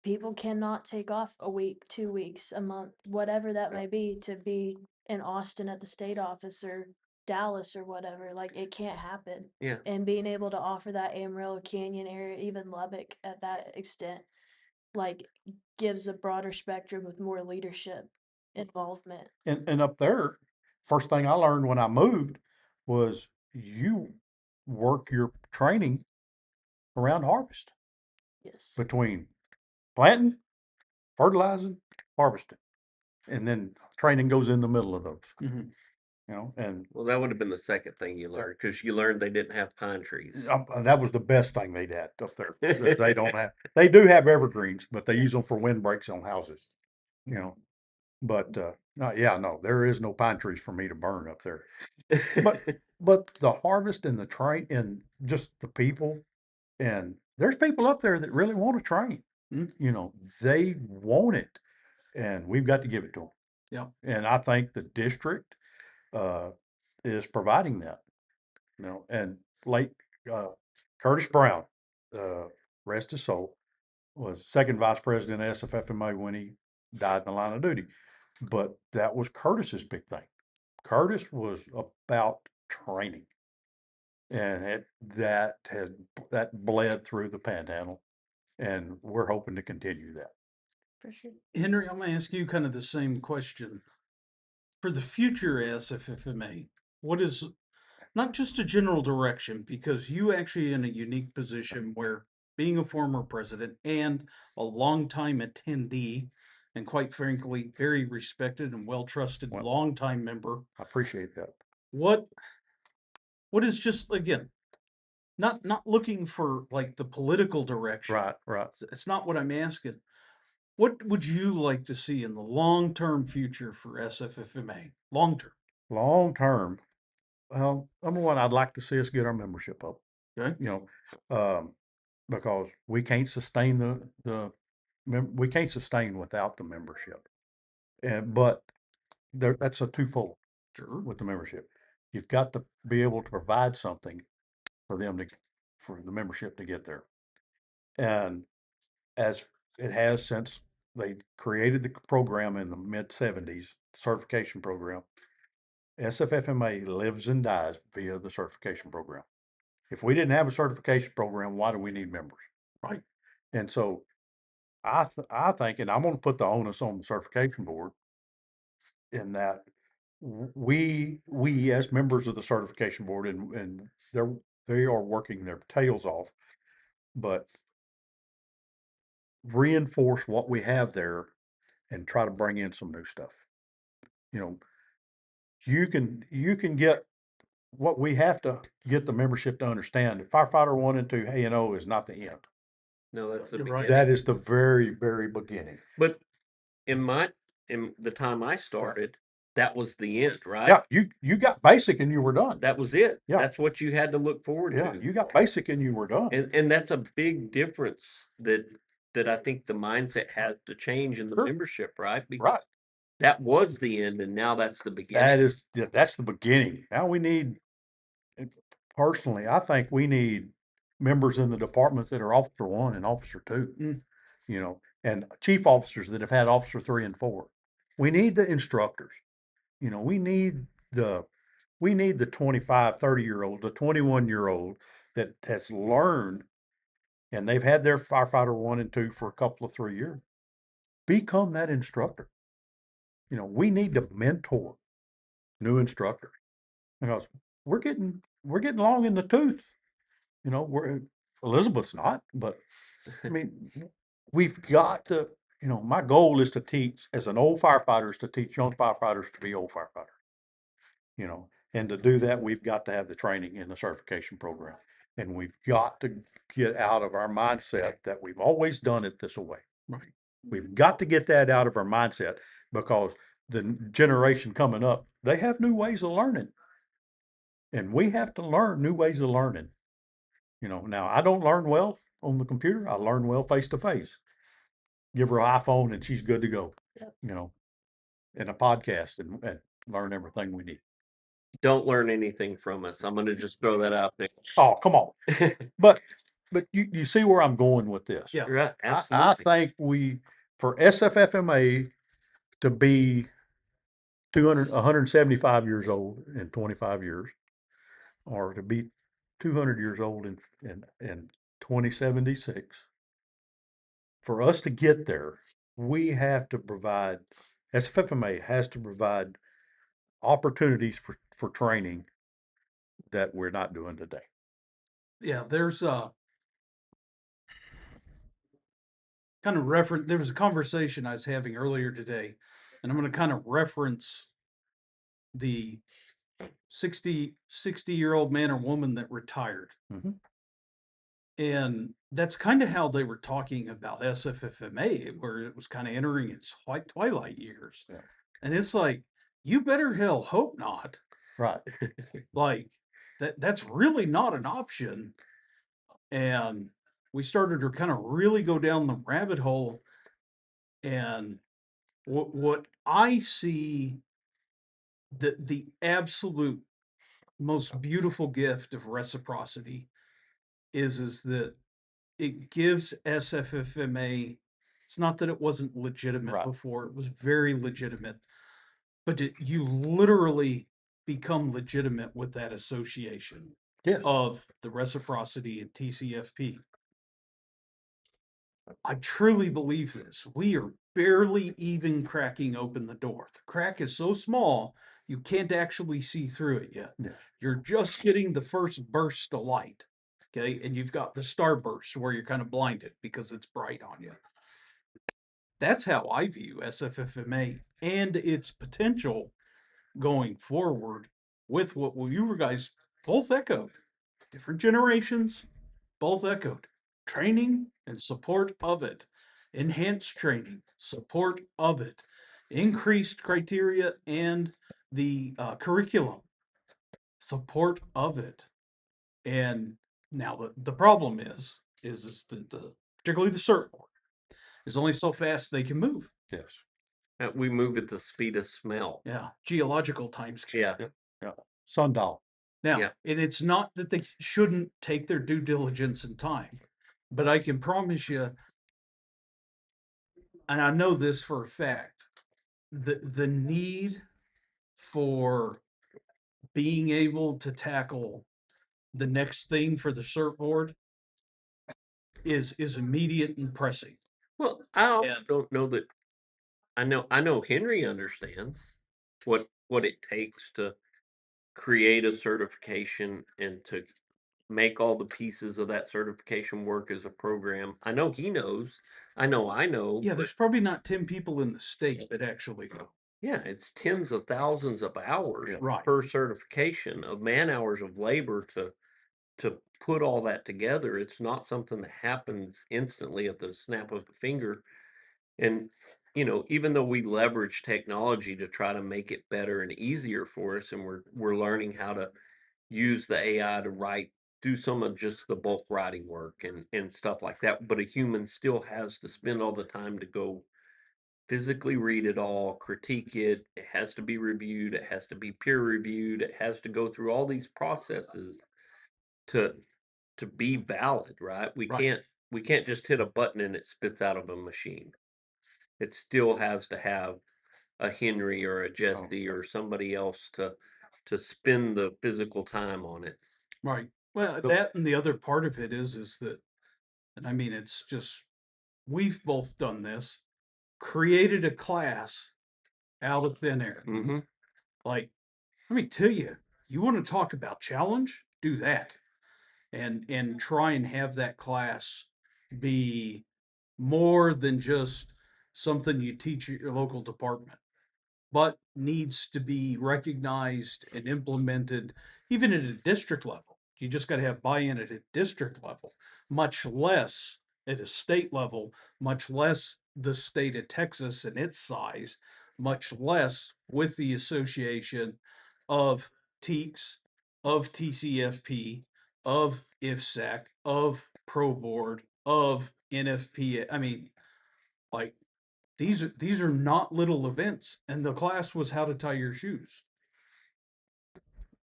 People cannot take off a week, 2 weeks, a month, whatever that may be, to be in Austin at the state office or Dallas or whatever. Like it can't happen. Yeah. And being able to offer that Amarillo Canyon area, even Lubbock at that extent, like gives a broader spectrum with more leadership involvement. And up there, first thing I learned when I moved was you work your training around harvest Yes. between planting, fertilizing, harvesting. And then training goes in the middle of those, Mhm. you know, and Well, that would have been the second thing you learned because you learned they didn't have pine trees. that was the best thing they'd had up there. Is they don't have, they do have evergreens, but they use them for windbreaks on houses, you know. But no, yeah, no, there is no pine trees for me to burn up there. But but the harvest and the train and just the people, and there's people up there that really want to train. Mm. You know, they want it, and we've got to give it to them. Yeah. And I think the district uh, is providing that. You know, and late uh, Curtis Brown, uh, rest his soul, was second vice president of SFFMA when he died in the line of duty. But that was Curtis's big thing. Curtis was about training, and that bled through the Panhandle, and we're hoping to continue that. For sure. Henry, I'm gonna ask you kind of the same question. For the future SFFMA, what is not just a general direction, because you actually in a unique position where being a former president and a longtime attendee, and quite frankly, very respected and well-trusted Well- longtime member, I appreciate that. what is just again, not looking for like the political direction. Right, right. It's not what I'm asking. What would you like to see in the long-term future for SFFMA? Long term, Long term, well, number one, I'd like to see us get our membership up, okay? you know, because we can't sustain we can't sustain without the membership. But that's a twofold Sure. with the membership. You've got to be able to provide something for for the membership to get there. And as it has since they created the program in the mid-70s, certification program, SFFMA lives and dies via the certification program. If we didn't have a certification program, why do we need members? Right. And so I think, and I'm going to put the onus on the certification board in that we as members of the certification board and they are working their tails off, but reinforce what we have there and try to bring in some new stuff. You know, you can get what we have to get the membership to understand that firefighter 1 and 2 A&O is not the end. No, that's the You're right. beginning. That is the very, very beginning. But in the time I started, that was the end, right? Yeah, you got basic and you were done. That was it. Yeah. That's what you had to look forward Yeah, to. you got basic and you were done. And that's a big difference that I think the mindset has to change in the Sure. membership, right? Because Right. that was the end and now that's the beginning. That's the beginning. Now we need, personally, I think we need members in the department that are officer 1 and officer 2. Mm. You know, and chief officers that have had officer 3 and 4. We need the instructors. You know, we need the 25, 30-year-old, the 21-year-old that has learned and they've had their firefighter 1 and 2 for a couple of 3 years. Become that instructor. You know, we need to mentor new instructors because we're getting long in the tooth. You know, Elizabeth's not, but I mean, we've got to, my goal is to teach as an old firefighter is to teach young firefighters to be old firefighters. And to do that, we've got to have the training in the certification program. And we've got to get out of our mindset that we've always done it this way. Right. We've got to get that out of our mindset because the generation coming up, they have new ways of learning. And we have to learn new ways of learning. Now I don't learn well on the computer. I learn well face to face. Give her an iPhone and she's good to go. Yeah. And a podcast and learn everything we need. Don't learn anything from us. I'm going to just throw that out there. Oh, come on. But you see where I'm going with this. Yeah. Right, I absolutely. think for SFFMA to be 175 years old in 25 years, or to be 200 years old in 2076, for us to get there, we have to provide, SFFMA has to provide opportunities for training that we're not doing today. Yeah, there's a kind of reference. There was a conversation I was having earlier today, and I'm going to kind of reference the 60-year-old man or woman that retired. Mhm. And that's kind of how they were talking about SFFMA, where it was kind of entering its twilight years. Yeah. And it's like, you better hell hope not. Right. Like that's really not an option. And we started to kind of really go down the rabbit hole. And what I see the absolute most beautiful gift of reciprocity is that it gives SFFMA, it's not that it wasn't legitimate Right. before, it was very legitimate, but you literally become legitimate with that association Yes. of the reciprocity and TCFP. I truly believe this. We are barely even cracking open the door. The crack is so small, You can't actually see through it yet. Yes. You're just getting the first burst of light. Okay. And you've got the starburst where you're kind of blinded because it's bright on you. That's how I view SFFMA and its potential going forward with what you guys both echoed. Different generations, both echoed. Training and support of it. Enhanced training, support of it. Increased criteria and the curriculum, support of it. And now the problem is the particularly the cert board is only so fast they can move. Yes. We move at the speed of smell. Yeah, geological time scale. Yeah. Yeah. Sundial. Now, Yeah. and it's not that they shouldn't take their due diligence and time, but I can promise you, and I know this for a fact, the need for being able to tackle the next thing for the cert board is immediate and pressing. Well, I also Yeah. don't know that. I know Henry understands what it takes to create a certification and to make all the pieces of that certification work as a program. I know he knows. I know I know. Yeah, but there's probably not 10 people in the state that actually know. yeah, it's tens of thousands of hours Right. per certification of man hours of labor to put all that together. It's not something that happens instantly at the snap of the finger. And even though we leverage technology to try to make it better and easier for us, and we're learning how to use the AI to do some of just the bulk writing work and stuff like that, but a human still has to spend all the time to go physically read it all, critique it. It has to be reviewed. It has to be peer reviewed. It has to go through all these processes to to be valid, right? We Right. can't just hit a button and it spits out of a machine. It still has to have a Henry or a Jesse or somebody else to spend the physical time on it. Right. Well, So- that and the other part of it is that, and I mean, it's just, we've both done this, created a class out of thin air. Mm-hmm. Like, let me tell you, you want to talk about challenge? Do that. And try and have that class be more than just something you teach at your local department, but needs to be recognized and implemented even at a district level. You just got to have buy-in at a district level, much less at a state level, much less the state of Texas and its size, much less with the association of TEACs, of TCFP, of IFSAC, of Pro Board, of NFPA. I mean, like, these are not little events, and the class was how to tie your shoes,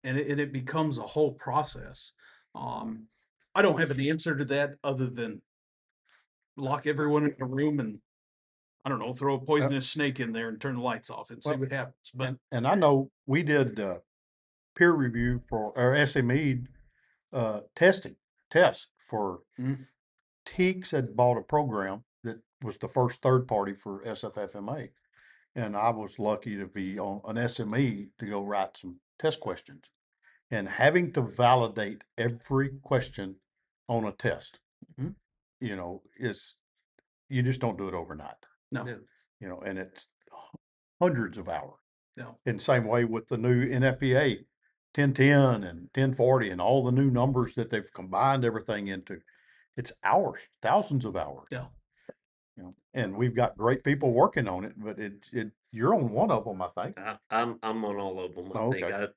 and it becomes a whole process. Um, I don't have an answer to that other than lock everyone in a room and I don't know, throw a poisonous snake in there and turn the lights off and see Well, what happens. But and I know we did peer review for our SME test for Mhm. Teeks had bought a program that was the first third party for SFFMA. And I was lucky to be on an SME to go write some test questions. And having to validate every question on a test, Mhm. is you just don't do it overnight, no, No. and it's hundreds of hours. no, In same way with the new NFPA 1010 and 1040 and all the new numbers that they've combined everything into. It's hours, thousands of hours. no. And we've got great people working on it, but you're on one of them, I think. I'm on all of them. I Oh, think okay.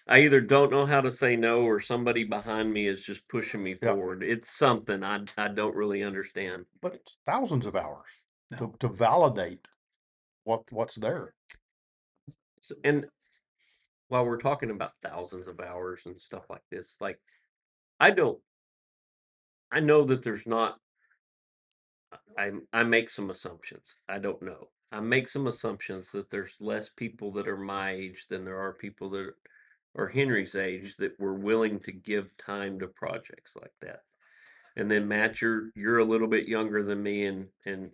I either don't know how to say no or somebody behind me is just pushing me Yeah. forward. It's something I don't really understand. But it's thousands of hours No. to validate what's there. And while we're talking about thousands of hours and stuff like this, like I don't I know that there's not I make some assumptions. I don't know. I make some assumptions that there's less people that are my age than there are people that are Henry's age that were willing to give time to projects like that. And then Matt, you're a little bit younger than me, and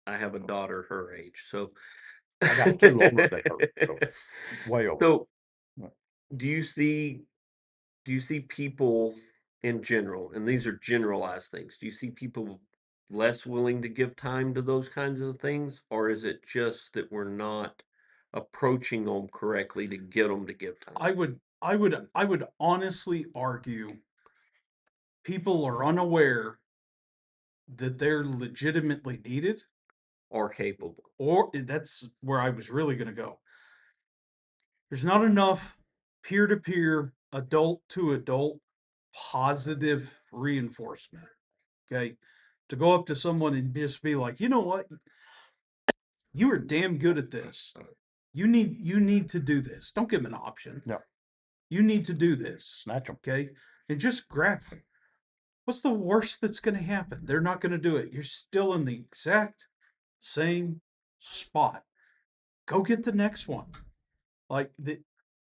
I have a daughter her age. So I got 2 over there, so way over. So, Right. do you see people in general, and these are generalized things, do you see people less willing to give time to those kinds of things, or is it just that we're not approaching them correctly to get them to give time I would honestly argue people are unaware that they're legitimately needed, or capable? or that's where I was really going to go. There's not enough peer to peer, adult to adult positive reinforcement. Okay. To go up to someone and just be like, you know what? You are damn good at this. You need to do this. Don't give them an option. Yeah, You need to do this. snatch them. Okay. And just grab it. What's the worst that's going to happen? They're not going to do it. You're still in the exact same spot. Go get the next one. Like the,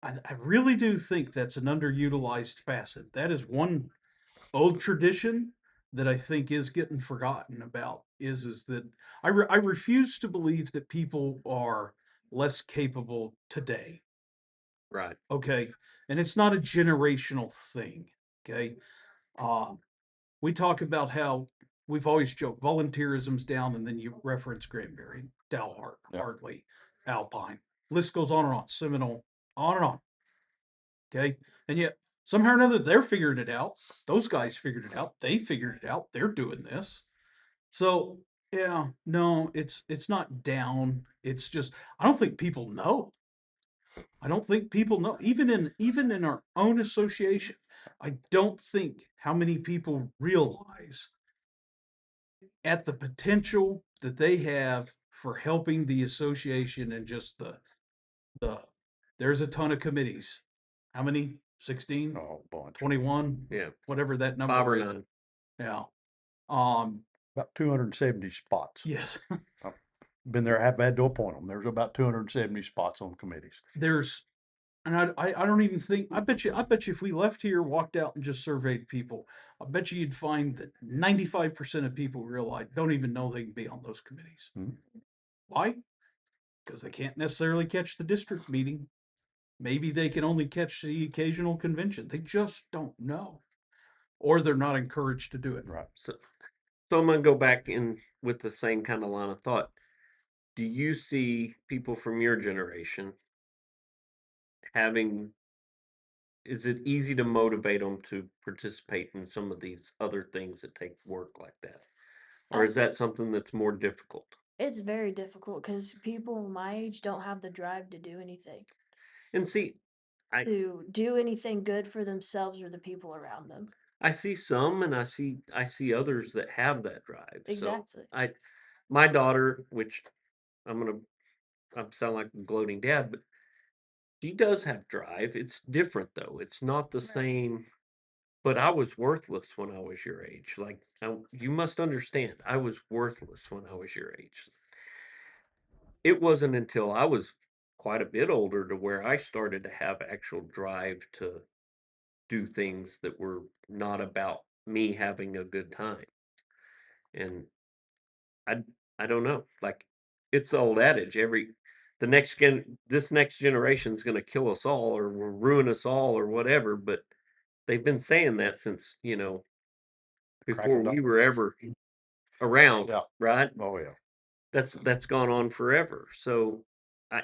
I really do think that's an underutilized facet. That is one old tradition that I think is getting forgotten about. Is that I refuse to believe that people are less capable today. Right. Okay, and it's not a generational thing. Okay, um, we talk about how we've always joked volunteerism's down, and then you reference Granbury, Dalhart, Yeah. Hartley, Alpine. List goes on and on. Seminole, on and on. Okay, and yet somehow or another they're figuring it out. Those guys figured it out. They figured it out. They're doing this. So yeah, no, it's not down. It's just I don't think people know. I don't think people know. Even in our own association, I don't think how many people realize at the potential that they have for helping the association and just the there's a ton of committees. How many? 16, Oh, bunch. 21, Yeah. whatever that 5 number or is. 9. Yeah. About 270 spots. Yes. I've been there, have had to appoint them. There's about 270 spots on committees. There's and I don't even think I bet you if we left here, walked out and just surveyed people, I bet you'd find that 95% of people realize don't even know they can be on those committees. Mhm. Why? Because they can't necessarily catch the district meeting. Maybe they can only catch the occasional convention. They just don't know. Or they're not encouraged to do it. Right. So I'm gonna go back in with the same kind of line of thought. Do you see people from your generation having, is it easy to motivate them to participate in some of these other things that take work like that? Or is that something that's more difficult? It's very difficult because people my age don't have the drive to do anything, And see, I to do anything good for themselves or the people around them. I see some and I see others that have that drive. So Exactly. my daughter, which I'm gonna I sound like a gloating dad, but she does have drive. It's different though. It's not the Right. same. But I was worthless when I was your age. Like, you must understand, I was worthless when I was your age. It wasn't until I was quite a bit older to where I started to have actual drive to do things that were not about me having a good time. And I I don't know. Like, it's the old adage, this next generation's gonna kill us all or will ruin us all or whatever, but they've been saying that since, Crack before of dawn. we were ever around, Yeah. right? Oh, yeah. That's gone on forever. So I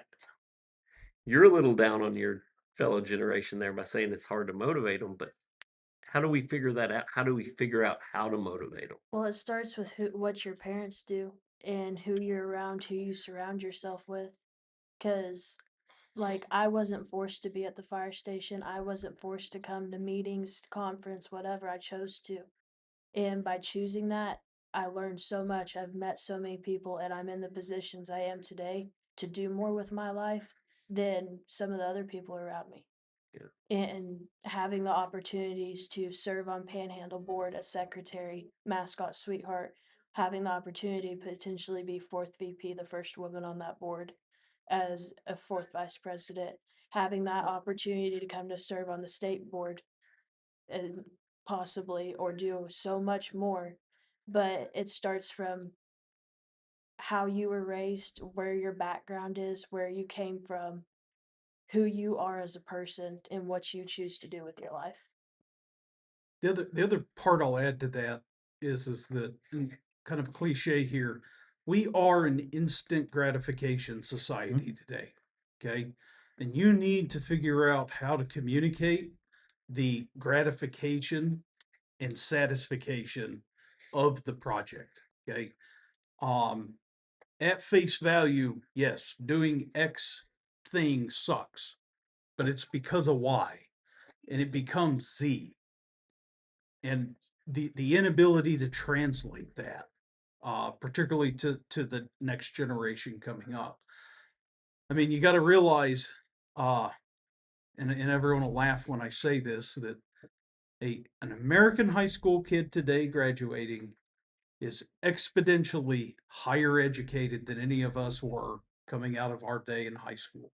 you're a little down on your fellow generation there by saying it's hard to motivate them, but how do we figure that out? How do we figure out how to motivate them? Well, it starts with what your parents do and who you're around, who you surround yourself with. Because, like, I wasn't forced to be at the fire station. I wasn't forced to come to meetings, conference, whatever. I chose to. And by choosing that, I learned so much. I've met so many people, and I'm in the positions I am today to do more with my life than some of the other people around me. Yeah. And having the opportunities to serve on Panhandle Board as secretary, mascot sweetheart, having the opportunity to potentially be fourth VP, the first woman on that board, as a fourth vice president, having that opportunity to come to serve on the state board and possibly or do so much more. But it starts from how you were raised, where your background is, where you came from, who you are as a person, and what you choose to do with your life. The other part I'll add to that is that kind of cliche here. We are an instant gratification society today. Okay. And you need to figure out how to communicate the gratification and satisfaction of the project. Okay. Um, at face value, yes, doing X thing sucks, but it's because of Y and it becomes Z. And the inability to translate that, particularly to the next generation coming up. I mean, you got to realize, uh, and everyone will laugh when I say this, that an American high school kid today graduating is exponentially higher educated than any of us were coming out of our day in high school.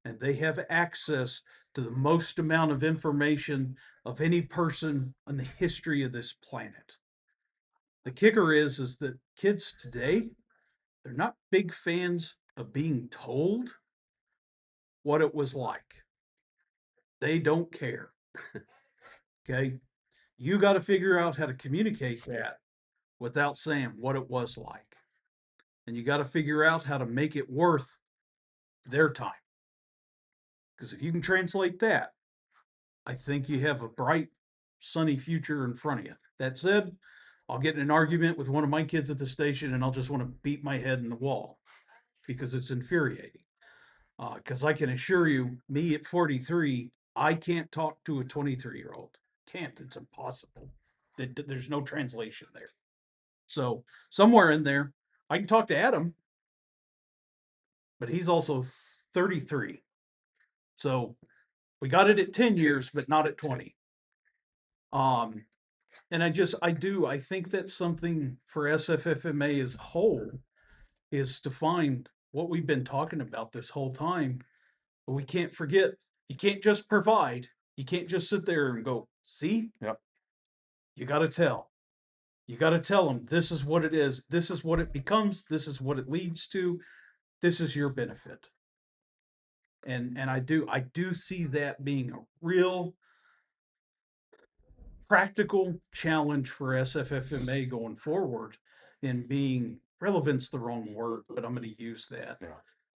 And they have access to the most amount of information of any person in the history of this planet. The kicker is that kids today, they're not big fans of being told what it was like. They don't care. Okay. You got to figure out how to communicate that without saying what it was like. And you got to figure out how to make it worth their time. Because if you can translate that, I think you have a bright, sunny future in front of you. That said, I'll get in an argument with one of my kids at the station and I'll just want to beat my head in the wall because it's infuriating. Because I can assure you, me at 43, I can't talk to a 23-year-old. Can't. It's impossible. There's no translation there. So somewhere in there, I can talk to Adam, but he's also 33. So we got it at 10 years, but not at 20. And I think that's something for SFFMA as a whole is to find what we've been talking about this whole time. But we can't forget, you can't just provide. You can't just sit there and go, see? Yep. You got to tell. You got to tell them this is what it is. This is what it becomes. This is what it leads to. This is your benefit. And I do see that being a real practical challenge for SFFMA going forward in being relevant's the wrong word, but I'm going to use that Yeah.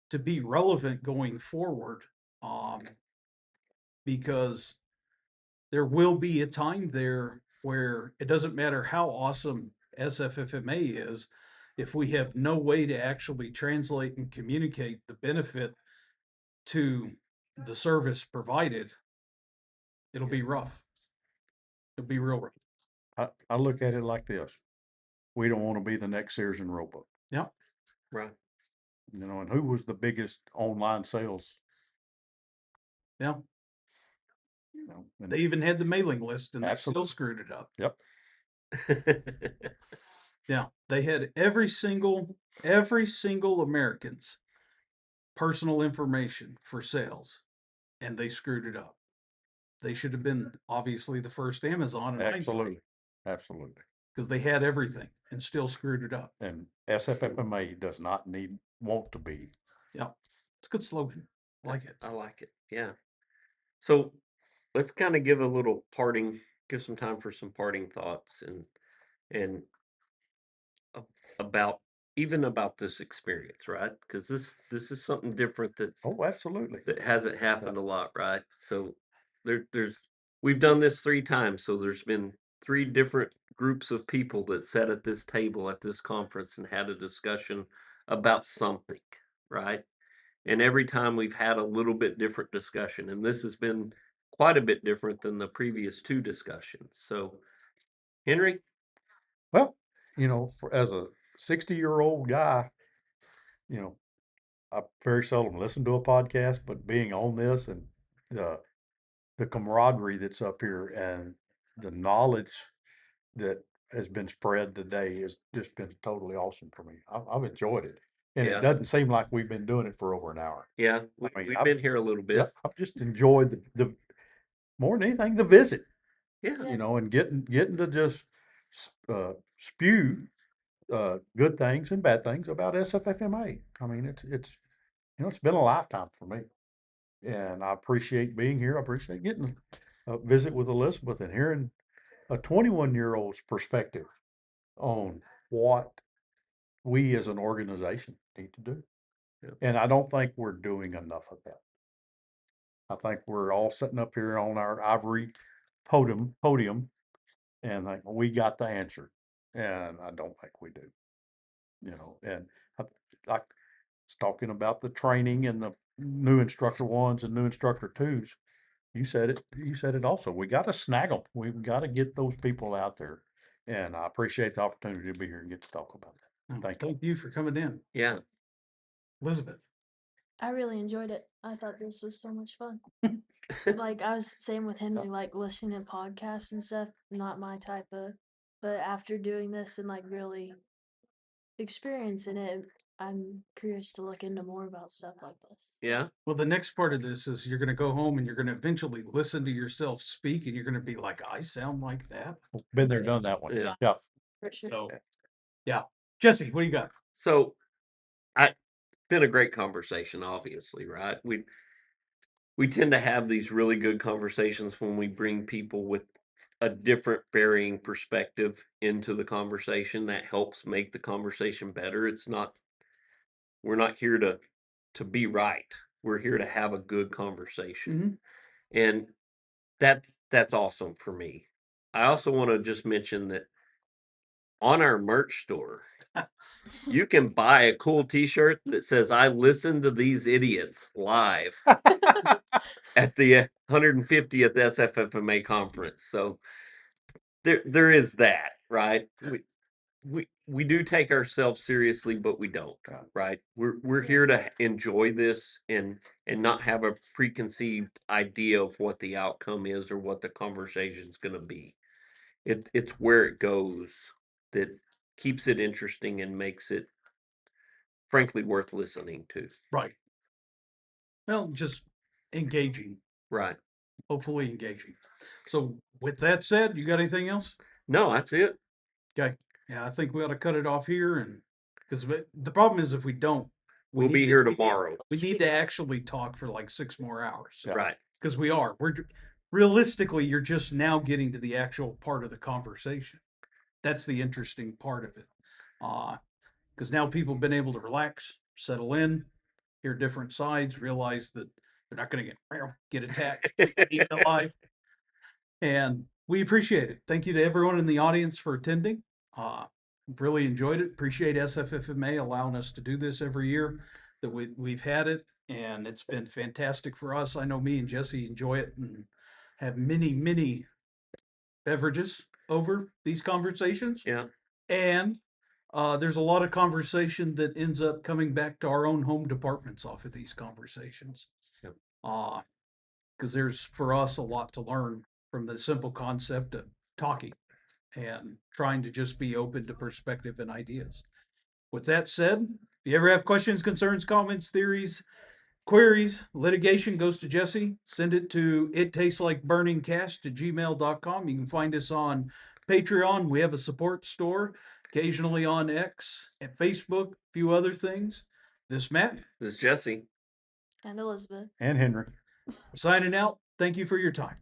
to be relevant going forward. Because there will be a time there where it doesn't matter how awesome SFFMA is, if we have no way to actually translate and communicate the benefit to the service provided, it'll be rough. It'll be real rough. I look at it like this. We don't want to be the next Sears and Roebuck. Yep. Right. You know, and who was the biggest online sales? Yeah. You know, and They even had the mailing list and they still Absolutely. screwed it up. Yep. Yeah. They had every single American's personal information for sales and they screwed it up. They should have been obviously the first Amazon in hindsight Absolutely. Absolutely. because they had everything and still screwed it up. And SFFMA does not want to be. Yeah. It's a good slogan. I like it. I like it. Yeah. So let's kind of give a little give some time for some parting thoughts and about even about this experience, right? Because this is something different Oh, absolutely. that hasn't happened a lot, right? So there's we've done this 3 times, so there's been 3 different groups of people that sat at this table at this conference and had a discussion about something, right? And every time we've had a little bit different discussion, and this has been quite a bit different than the previous 2 discussions. So, Henry, Well, you know, as a 60-year-old guy, you know, I very seldom listen to a podcast, but being on this and the the camaraderie that's up here and the knowledge that has been spread today has just been totally awesome for me. I've enjoyed it, and it yeah, doesn't seem like we've been doing it for over an hour. yeah, I mean, we've been here a little yeah, bit. I've just enjoyed the more than anything the visit, Yeah, Yeah. you know, and getting to just spew good things and bad things about SFFMA. I mean, it's it's been a lifetime for me, and I appreciate being here. I appreciate getting a visit with Elizabeth and hearing a 21-year-old's perspective on what we as an organization need to do. Yeah. And I don't think we're doing enough of that. I think we're all sitting up here on our ivory podium and like we got the answer. And I don't think we do. And I was talking about the training and the new instructor ones and new instructor twos. You said it also. We got to snag them. We've got to get those people out there. And I appreciate the opportunity to be here and get to talk about that. Thank you. Thank you for coming in, Yeah. Elizabeth. I really enjoyed it. I thought this was so much fun. Like I was saying with Henry, like listening to podcasts and stuff, not my type of, but after doing this and like really experiencing it, I'm curious to look into more about stuff like this. Yeah. Well, the next part of this is you're going to go home and you're going to eventually listen to yourself speak, and you're going to be like, I sound like that. Been there, done that one. Yeah. Yeah. For sure. So, yeah. Jesse, what do you got? So been a great conversation, obviously, right? We tend to have these really good conversations when we bring people with a different varying perspective into the conversation. That helps make the conversation better. We're not here to be right. We're here to have a good conversation. And that's awesome for me. I also want to just mention that on our merch store, you can buy a cool t-shirt that says I listened to these idiots live at the 150th SFFMA conference. So there is that, right? We do take ourselves seriously, but we don't, right? We're here to enjoy this and not have a preconceived idea of what the outcome is or what the conversation's going to be. It's where it goes that keeps it interesting and makes it frankly worth listening to. Right. Well, just engaging, Right. hopefully engaging. So with that said, you got anything else? No, that's it. Okay. Yeah, I think we ought to cut it off here, and because the problem is if we don't, We'll be here tomorrow. we need to actually talk for like 6 more hours. Yeah. Right. Because we're realistically, you're just now getting to the actual part of the conversation. That's the interesting part of it. Because now people have been able to relax, settle in, hear different sides, realize that they're not going to get attacked, eaten alive. And we appreciate it. Thank you to everyone in the audience for attending. Really enjoyed it. Appreciate SFFMA allowing us to do this every year that we've had it, and it's been fantastic for us. I know me and Jesse enjoy it and have many beverages over these conversations. Yeah. And there's a lot of conversation that ends up coming back to our own home departments off of these conversations. Yep. Because there's for us a lot to learn from the simple concept of talking and trying to just be open to perspective and ideas. With that said, if you ever have questions, concerns, comments, theories, queries, litigation, goes to Jesse. Send it to ittasteslikeburningcast@gmail.com. You can find us on Patreon. We have a support store, occasionally on X, at Facebook, a few other things. This Matt. This is Jesse. And Elizabeth. And Henry. Signing out. Thank you for your time.